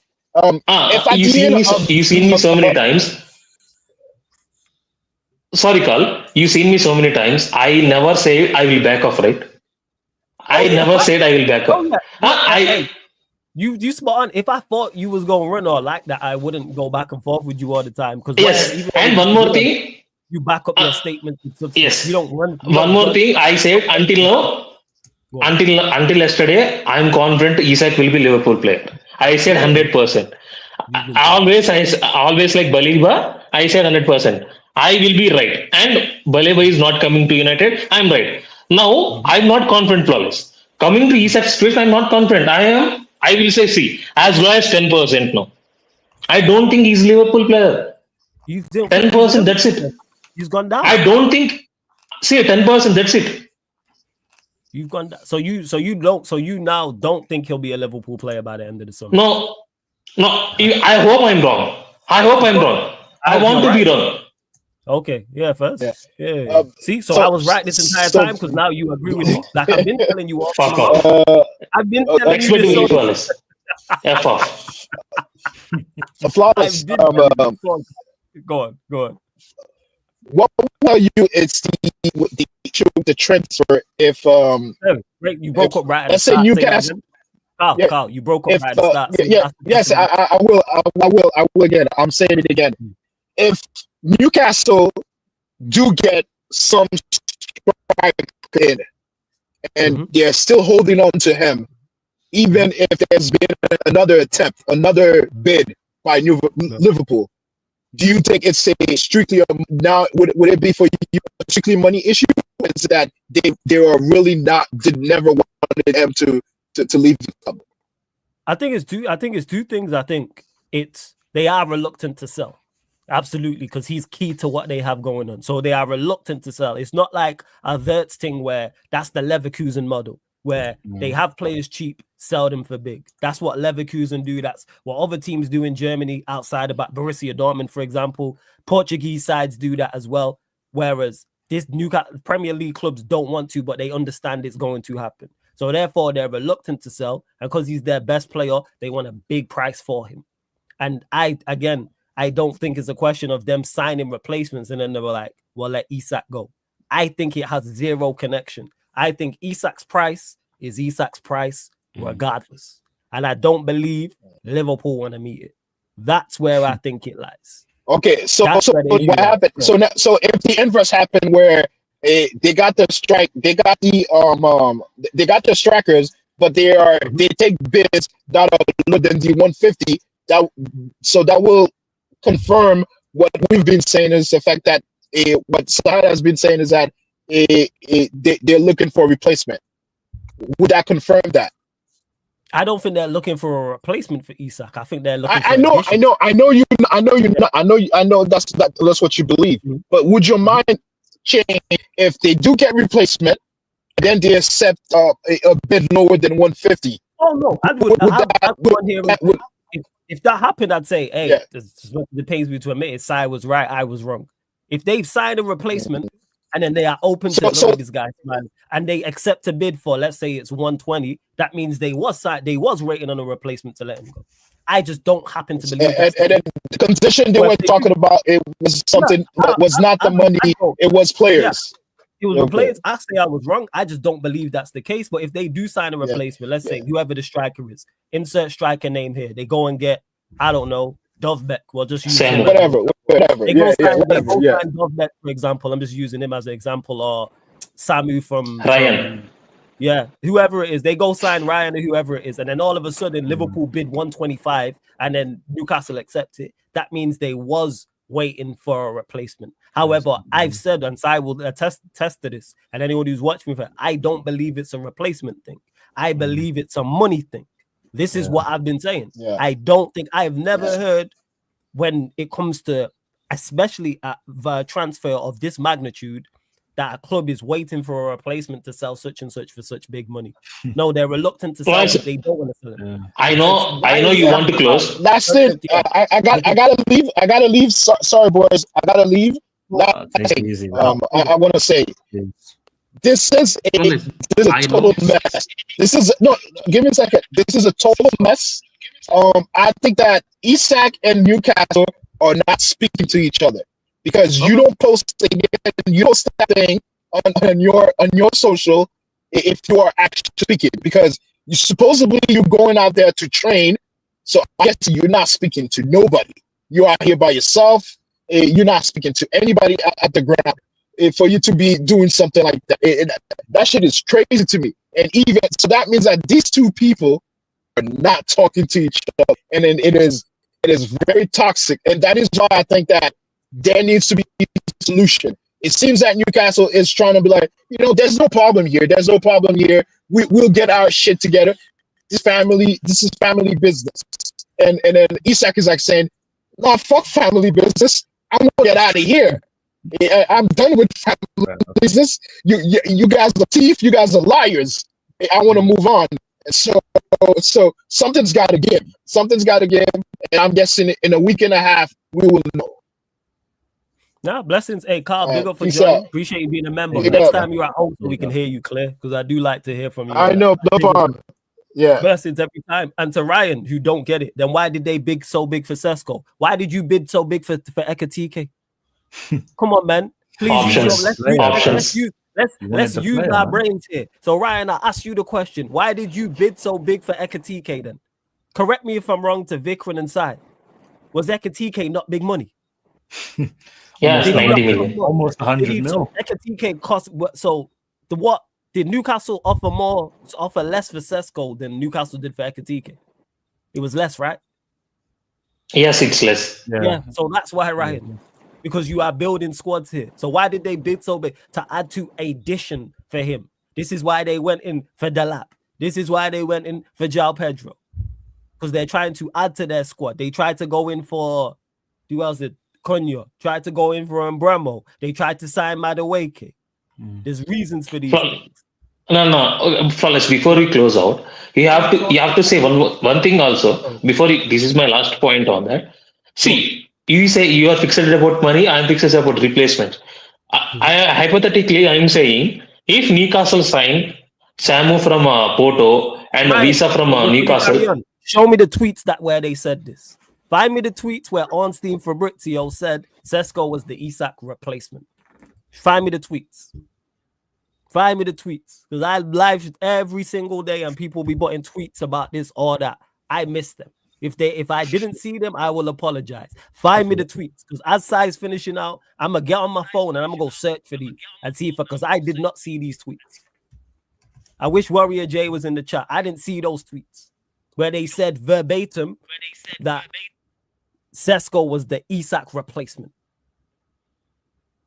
S2: You've seen me so many times. Sorry, Carl. You've seen me so many times. I never say I will back off, right? I never said I will back off.
S1: You spot on. If I thought you was going to run or like that, I wouldn't go back and forth with you all the time.
S2: Yes, and one more thing.
S1: You back up your statement.
S2: Yes.
S1: You don't run.
S2: One more thing. I said until yesterday, I'm confident Isak will be Liverpool player. I said 100%. Always like Baliba, I said 100%. I will be right. And Baliba is not coming to United. I'm right. Now, I'm not confident, flawless. Coming to Isak's situation, I'm not confident. I will say, as low as 10% now. I don't think he's a Liverpool player. 10%, that's it.
S1: He's gone down.
S2: I don't think. 10%, that's it.
S1: You've gone down. So you now don't think he'll be a Liverpool player by the end of the summer?
S2: No. I hope I'm wrong. I want to be wrong.
S1: Okay, yeah, first. Yeah. See, so I was right this entire time because now you agree with me. Like I've been telling you all.
S2: Fuck off.
S1: I've been telling you this.
S2: F off.
S4: Flawless.
S1: Go on. Go on.
S4: What will tell you it's the transfer if
S1: You broke up right at the
S4: let's say
S1: start.
S4: Newcastle.
S1: Yeah. Carl, you broke up right at the start.
S4: Yes, I will again. I'm saying it again. If Newcastle do get some strike in, and they're still holding on to him, even if there's been another attempt, another bid by Liverpool, do you think it's a strictly now? Would it be for you a strictly money issue? Is that they are really never wanted him to leave the club?
S1: I think it's two things. I think they are reluctant to sell. Absolutely, because he's key to what they have going on. So they are reluctant to sell. It's not like a Wirtz thing where that's the Leverkusen model, where they have players cheap, sell them for big. That's what Leverkusen do. That's what other teams do in Germany outside about Borussia Dortmund, for example. Portuguese sides do that as well. Whereas this Newcastle Premier League clubs don't want to, but they understand it's going to happen. So therefore, they're reluctant to sell. And because he's their best player, they want a big price for him. And I don't think it's a question of them signing replacements and then they were like, well, let Isak go. I think it has zero connection. I think Isak's price is Isak's price regardless. And I don't believe Liverpool want to meet it. That's where I think it lies.
S4: Okay, so what happened? So if the inverse happened where they got the strike, they got the strikers, but they take bids that are lower than the 150. That will confirm what we've been saying is the fact that what Saad has been saying is that they're looking for a replacement. Would that confirm that?
S1: I don't think they're looking for a replacement for Isak. I think they're looking.
S4: I know that's what you believe. But would your mind change if they do get replacement, and then they accept a bit lower than 150?
S1: Oh no, if that happened, I'd say, hey, it pains me to admit it. Sai was right, I was wrong. If they've signed a replacement and then they are open to look at this guy, man, and they accept a bid for, let's say it's 120, that means they was rating on a replacement to let him go. I just don't happen to believe that.
S4: And then the condition they were talking about, it was something that was not the money, it was players.
S1: Yeah. It was players. I say I was wrong. I just don't believe that's the case. But if they do sign a replacement, let's say whoever the striker is, insert striker name here. They go and get, I don't know, Dovbeck. Well, just use
S4: whatever.
S1: They go sign Dovbeck, for example. I'm just using him as an example. Or Samu from
S2: Ryan.
S1: Whoever it is, they go sign Ryan or whoever it is, and then all of a sudden Liverpool bid 125, and then Newcastle accept it. That means they was waiting for a replacement. However, I've said, and I will attest to this, and anyone who's watching me, I don't believe it's a replacement thing. I believe it's a money thing. This is what I've been saying. I don't think I've never heard when it comes to, especially the transfer of this magnitude, that a club is waiting for a replacement to sell such and such for such big money. No, they're reluctant to sell it. They don't want to sell it.
S2: I know you want to close.
S4: That's it. I gotta leave. Sorry, boys. I gotta leave.
S3: Take it easy,
S4: I want to say this is a total mess. Give me a second. This is a total mess. I think that Isak and Newcastle are not speaking to each other because you don't post that thing on your social if you are actually speaking, because you're going out there to train. So I guess you're not speaking to nobody. You're out here by yourself. You're not speaking to anybody at the ground. For you to be doing something like that, that shit is crazy to me. And even so, that means that these two people are not talking to each other, and then it is very toxic. And that is why I think that there needs to be a solution. It seems that Newcastle is trying to be like, there's no problem here. There's no problem here. We'll get our shit together. This is family business. And then Isak is like saying, no, fuck family business. I'm gonna get out of here. I'm done with family business. You guys are thief. You guys are liars. I want to move on. So something's got to give. Something's got to give. And I'm guessing in a week and a half we will know.
S1: Nah, blessings. Hey, Carl, big up for joining. Appreciate you being a member. Next time you're at home, so we can hear you clear, because I do like to hear from you.
S4: I know. No problem. Yeah.
S1: Versus every time. And to Ryan, who don't get it, then why did they bid so big for Sesko? Why did you bid so big for Ekatike? Come on, man. Please use your
S2: Options. Options.
S1: let's use our brains here. So Ryan, I ask you the question: why did you bid so big for Ekatike then? Correct me if I'm wrong. To Vikran and Sai, was Ekatike not big money?
S2: Yeah, it's 90 million.
S3: Almost 100 mil.
S1: So Ekatike cost so the what? Did Newcastle offer less for Sesko than Newcastle did for Ekatike? It was less, right?
S2: Yes, it's less.
S1: Yeah. So that's why, Ryan. Because you are building squads here. So why did they bid so big? To add to addition for him. This is why they went in for Delap. This is why they went in for João Pedro. Because they're trying to add to their squad. They tried to go in for, who else did? Cunha. Tried to go in for Mbremo. They tried to sign Madueke. There's reasons for these things.
S2: No. Flawless, before we close out, you have to say one thing also. This is my last point on that. See, you say you are fixated about money, I'm fixated about replacement. Hypothetically, I'm saying if Newcastle signed Samu from Porto and Visa from Newcastle.
S1: Show me the tweets where they said this. Find me the tweets where Ornstein Fabrizio said Sesko was the Isak replacement. Find me the tweets. Because I live every single day and people be putting tweets about this or that. I miss them. If I didn't see them, I will apologize. Find me the tweets. Because as Sai's finishing out, I'm gonna get on my phone and I'm gonna go search for these and see because I did not see these tweets. I wish Warrior J was in the chat. I didn't see those tweets where they said verbatim that Sesko was the Isak replacement.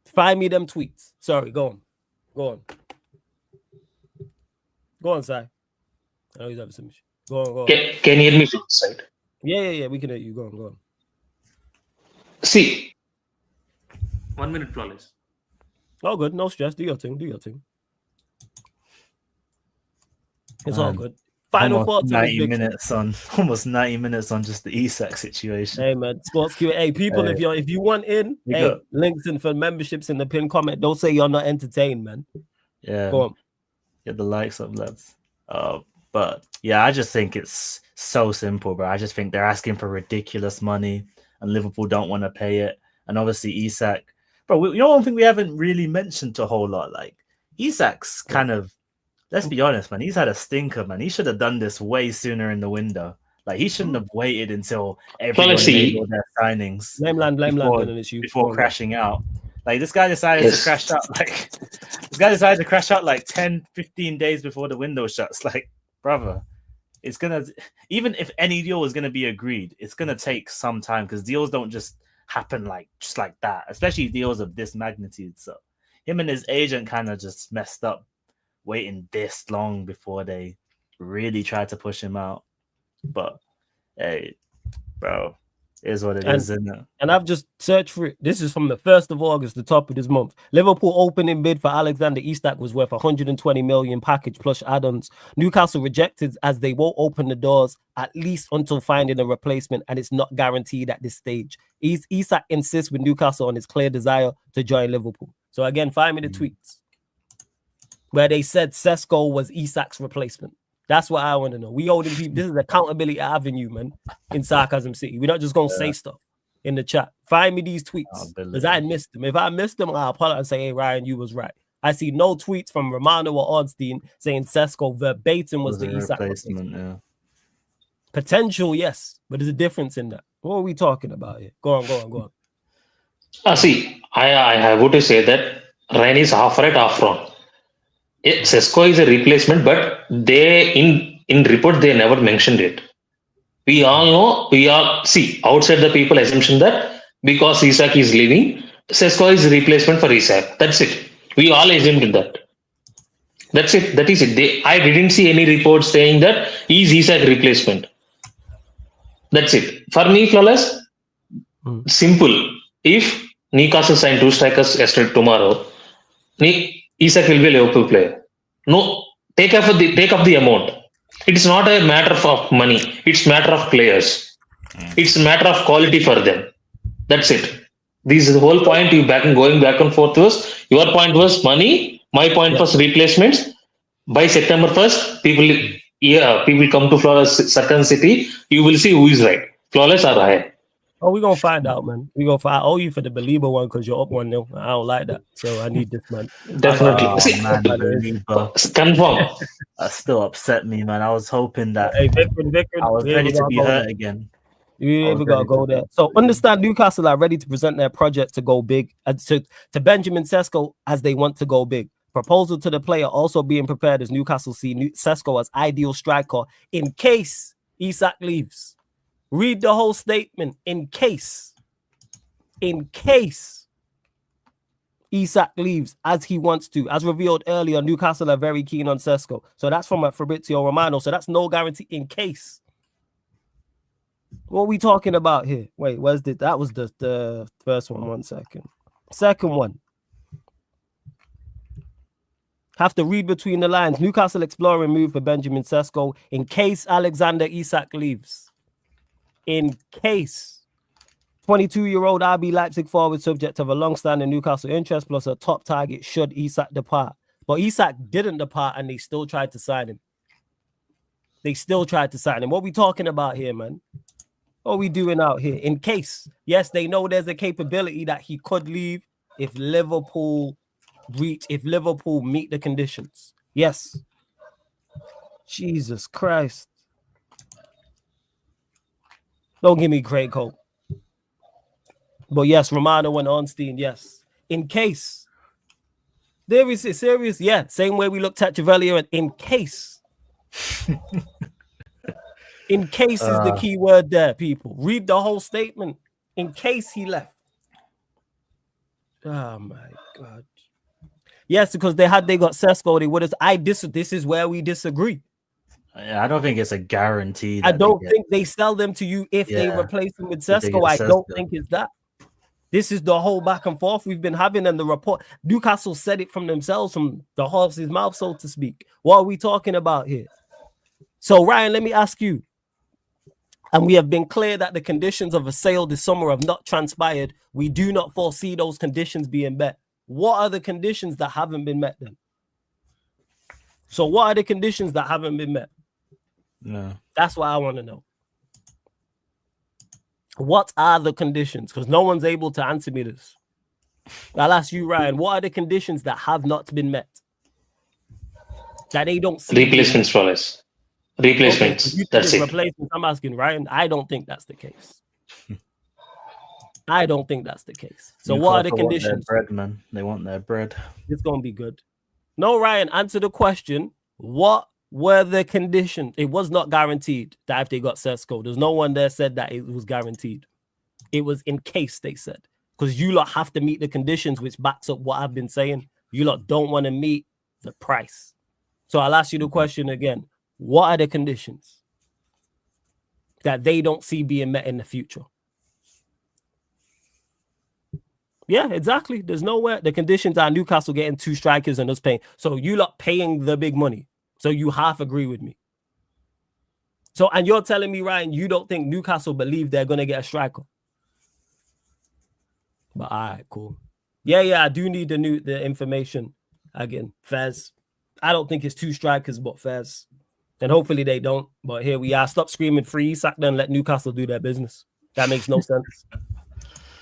S1: Find me them tweets. Sorry, go on. Go on, Sai. I know he's having some issue. Go on.
S2: Can you hear me from the side?
S1: Yeah. We can hear you. Go on.
S2: See. 1 minute, Flawless.
S1: Oh, good. No stress. Do your thing. It's all good. Final thoughts.
S3: 90 minutes on. Almost 90 minutes on just the Isak situation.
S1: Hey, man. Sports Q&A. People, if you want in, links in for memberships in the pin comment. Don't say you're not entertained, man.
S3: Yeah.
S1: Go on.
S3: Get the likes up, lads. But yeah, I just think it's so simple, bro. I just think they're asking for ridiculous money and Liverpool don't want to pay it. And obviously Isak, bro, one thing we haven't really mentioned a whole lot, like Isak's kind of, let's be honest, man, he's had a stinker, man. He should have done this way sooner in the window. Like he shouldn't have waited until everyone made all their signings. Before crashing out. Like this guy decided to crash out. Like this guy decided to crash out like 10, 15 days before the window shuts. Like, brother, it's gonna, even if any deal was gonna be agreed, it's gonna take some time because deals don't just happen just like that, especially deals of this magnitude. So him and his agent kind of just messed up waiting this long before they really tried to push him out. But hey, bro, it is what it is, isn't it?
S1: And I've just searched for it. This is from the 1st of August, the top of this month. Liverpool opening bid for Alexander Isak was worth 120 million package plus add-ons. Newcastle rejected as they won't open the doors at least until finding a replacement, and it's not guaranteed at this stage. Isak insists with Newcastle on his clear desire to join Liverpool. So again, find me the tweets where they said Sesko was Isak's replacement. That's what I want to know. We holding people. This is accountability avenue, man. In Sarcasm City, we're not just gonna say stuff in the chat. Find me these tweets because I missed them. If I missed them, I'll apologize and say, "Hey, Ryan, you was right." I see no tweets from Romano or Ornstein saying Sesko verbatim was the Isak replacement.
S3: Yeah.
S1: Potential, yes, but there's a difference in that. What are we talking about here? Go on.
S2: See, I have to say that Ryan is half right, half wrong. Sesko is a replacement, but they in report they never mentioned it. We all know, outside the people assumption that because Isak is leaving, Sesko is a replacement for Isak. That's it. We all assumed that. That's it. That is it. I didn't see any reports saying that he's Isak replacement. That's it. For me, Flawless, simple. If Newcastle signed 2 strikers yesterday tomorrow, Isak will be a Liverpool player. No, take up the amount. It's not a matter of money. It's a matter of players. It's a matter of quality for them. That's it. This is the whole point. Going back and forth was your point was money. My point was replacements. By September 1st, Yeah, people come to Flawless certain city, you will see who is right. Flawless or high.
S1: Oh, we're gonna find out, man. We gonna find. I owe you for the believer one because you're up 1-0. I don't like that, so I need this, man.
S2: Definitely.
S3: Oh
S2: See,
S3: man, believer.
S2: confirm.
S3: That still upset me, man. I was hoping that
S1: Hey, Vickard,
S3: I was
S1: we
S3: ready
S1: ain't
S3: to
S1: gotta
S3: be
S1: go
S3: hurt
S1: there.
S3: again.
S1: You ain't gotta go there. So understand, Newcastle are ready to present their project to go big, and to Benjamin Sesko as they want to go big. Proposal to the player also being prepared as Newcastle see Sesko as ideal striker in case Isak leaves. Read the whole statement. In case Isak leaves as he wants to. As revealed earlier, Newcastle are very keen on Sesko. So that's from Fabrizio Romano. So that's no guarantee in case. What are we talking about here? Wait, where's the that was the first one. 1 second. Second one. Have to read between the lines. Newcastle exploring move for Benjamin Sesko in case Alexander Isak leaves. In case 22-year-old RB Leipzig forward subject of a long-standing Newcastle interest plus a top target should Isak depart. But Isak didn't depart and they still tried to sign him. What we talking about here, man? What are we doing out here? In case, yes, they know there's a capability that he could leave if Liverpool meet the conditions. Yes. Jesus Christ. Don't give me Craig Hope. But yes, Romano and Ornstein, yes. In case. There is it serious? Yeah. Same way we looked at Javelli and in case. In case is the key word there, people. Read the whole statement. In case he left. Oh my God. Yes, because they got Sesko, they would have. This is where we disagree.
S3: I don't think it's a guarantee.
S1: I don't think they sell them to you if they replace them with Sesko. I don't think it's that. This is the whole back and forth we've been having, and the report. Newcastle said it from themselves, from the horse's mouth, so to speak. What are we talking about here? So, Ryan, let me ask you. And we have been clear that the conditions of a sale this summer have not transpired. We do not foresee those conditions being met. What are the conditions that haven't been met then? So what are the conditions that haven't been met?
S3: No.
S1: That's what I want to know. What are the conditions? Because no one's able to answer me this. I'll ask you, Ryan, what are the conditions that have not been met? That they don't see.
S2: Replacements, Flawless. Replacements.
S1: Okay,
S2: That's it.
S1: Replacements. I'm asking Ryan. I don't think that's the case. I don't think that's the case. So what are the conditions?
S3: Bread, man. They want their bread.
S1: It's going to be good. No, Ryan, answer the question. What were the conditions? It was not guaranteed that if they got Sesko. There's no one there said that it was guaranteed. It was in case, they said. Because you lot have to meet the conditions, which backs up what I've been saying. You lot don't want to meet the price. So I'll ask you the question again. What are the conditions that they don't see being met in the future? Yeah, exactly. There's nowhere. The conditions are Newcastle getting 2 strikers and us paying. So you lot paying the big money. So you half agree with me. So, and you're telling me, Ryan, you don't think Newcastle believe they're going to get a striker? But all right, cool. Yeah, I do need the information. Again, Fez. I don't think it's 2 strikers, but Fez. Then hopefully they don't. But here we are. Stop screaming free Isak, then let Newcastle do their business. That makes no sense.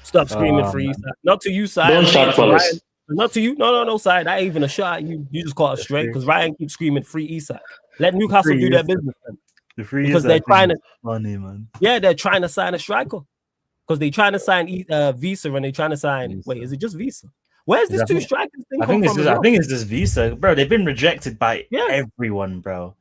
S1: Stop screaming free Isak. Not to you, side.
S2: Don't start, Flawless.
S1: Not to you. No, side. That ain't even a shot. You just caught it straight because Ryan keeps screaming free Isak. Let Newcastle do their business then. Because they're trying to
S3: money, man.
S1: Yeah, they're trying to sign a striker. Because they're trying to sign Visa and they're trying to sign.
S3: Visa.
S1: Wait, is it just Visa? Where's this 2 strikers thing?
S3: I think it's just Visa, bro. They've been rejected by everyone, bro.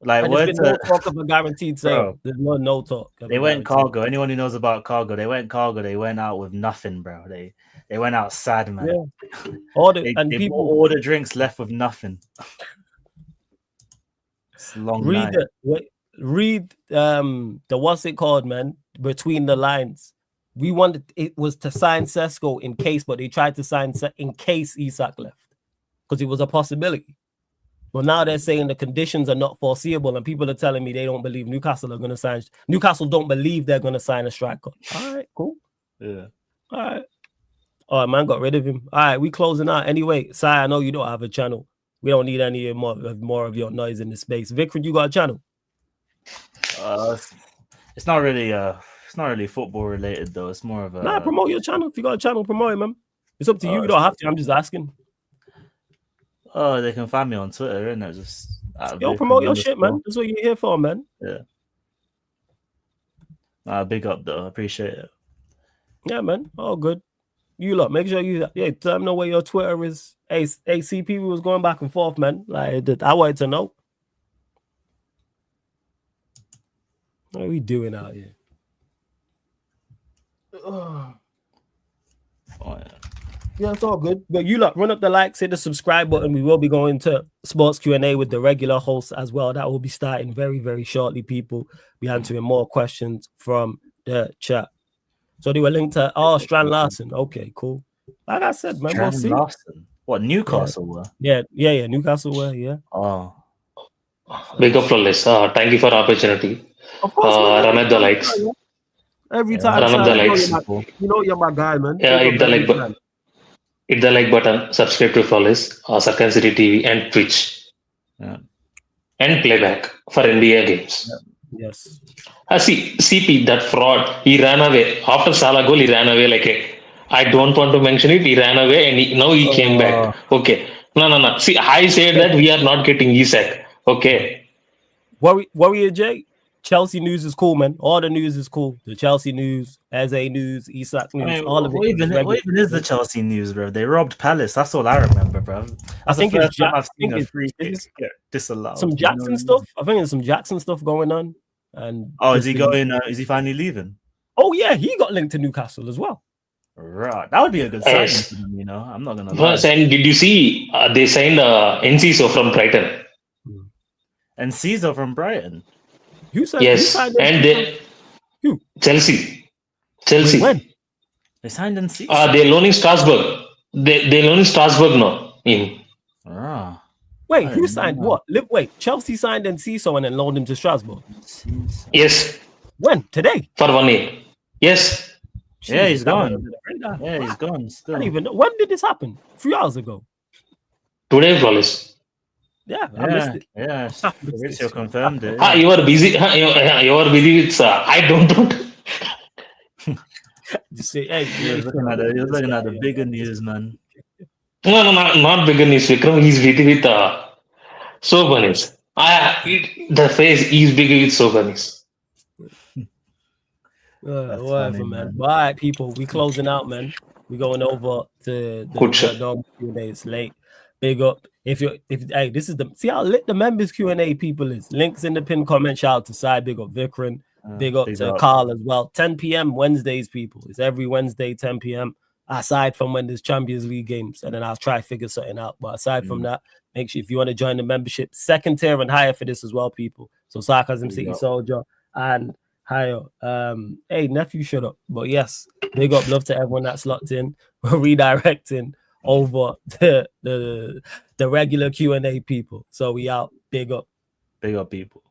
S3: Like,
S1: there's been no talk of a guaranteed sale. There's no talk.
S3: They went cargo. Anyone who knows about cargo, they went cargo. They went out with nothing, bro. They went out sad, man.
S1: Yeah.
S3: They people order drinks, left with nothing. It's a long night.
S1: Read the what's it called, man? Between the lines. We wanted it was to sign Sesko in case, but they tried to sign in case Isak left because it was a possibility. But now they're saying the conditions are not foreseeable, and people are telling me they don't believe Newcastle are going to sign. Newcastle don't believe they're going to sign a striker. All right, cool.
S3: Yeah.
S1: All right. Oh, man, got rid of him. All right, we closing out. Anyway, Si, I know you don't have a channel. We don't need any more of your noise in the space. Vikram, you got a channel?
S3: It's not really football related though. It's more of a
S1: Promote your channel. If you got a channel, promote it, man. It's up to you. You don't have to. I'm just asking.
S3: Oh, they can find me on Twitter, and just
S1: promote your shit, man. That's what you're here for, man.
S3: Yeah. Big up though. Appreciate it.
S1: Yeah, man. All good. You lot, make sure you tell them know where your Twitter is. ACP was going back and forth, man. Like I wanted to know. What are we doing out here? Oh yeah, it's all good. But you lot, run up the likes, hit the subscribe button. We will be going to sports Q&A with the regular hosts as well. That will be starting very, very shortly. People be answering more questions from the chat. So they were linked to Strand Larson. Okay, cool. Like I said, man, we'll see.
S3: Larson. What, Newcastle were?
S1: Yeah, Newcastle were, yeah.
S3: Oh.
S2: Big up, Flawless. Thank you for the opportunity.
S1: Of course,
S2: run up the likes.
S1: Every time.
S2: Run up the likes.
S1: You know you're my guy, man.
S2: Yeah, hit the like button. Subscribe to Flawless, Sarkan City TV, and Twitch.
S3: Yeah.
S2: And playback for NBA games.
S1: Yeah. Yes.
S2: See, CP, that fraud, he ran away. After Salah goal, he ran away I don't want to mention it. He ran away and now he came back. Okay. No. See, I said that we are not getting Isak. Okay.
S1: Warrior J, Chelsea news is cool, man. All the news is cool. The Chelsea news, Eze news, Isak news, all of it.
S3: What even is the Chelsea news, bro? They robbed Palace. That's all I remember, bro.
S1: I think it's
S3: I've seen a free kick get disallowed.
S1: Some Jackson stuff. I think there's some Jackson stuff going on. And
S3: is he going? Is he finally leaving?
S1: Oh yeah, he got linked to Newcastle as well.
S3: Right, that would be a good sign for them. You know, I'm not gonna lie.
S2: And did you see they signed Enciso from Brighton?
S3: Enciso from Brighton.
S2: Yes, and they Chelsea.
S1: Wait, when
S3: they signed Enciso?
S2: They're loaning Strasbourg. They're loaning Strasbourg now.
S1: Wait, who signed what? Wait, Chelsea signed Enciso and then loaned him to Strasbourg.
S2: Yes.
S1: When? Today?
S2: For 1 year. Yes.
S3: Jeez, yeah, he's gone. Yeah, he's gone. Still.
S1: I don't even know. When did this happen? 3 hours ago.
S2: Today, Flawless.
S1: Yeah, I missed it.
S3: Yeah, Fabrizio confirmed it.
S2: You are busy. You are busy with. I don't know.
S1: Just say, hey,
S3: you're looking at the bigger news, man.
S2: No, not bigger news. Vikram, he's busy with Sobanis. The face is bigger with Sobanis.
S1: Whatever, funny, man. All right, people, we closing out, man. We going over to the Q&A. It's late. Big up. Hey, this is see how lit the members Q&A people is. Links in the pin comment. Shout out to Sai. Big up Vikram. Big up to Carl as well. 10 p.m. Wednesdays, people. It's every Wednesday, 10 p.m. Aside from when there's Champions League games, and then I'll try to figure something out. But aside from that, make sure if you want to join the membership, second tier and higher for this as well, people. So Sarcasm City Soldier and higher. Hey, nephew, shut up. But yes, big up, love to everyone that's locked in. We're redirecting over the regular Q&A people. So we out. Big up.
S3: Big up, people.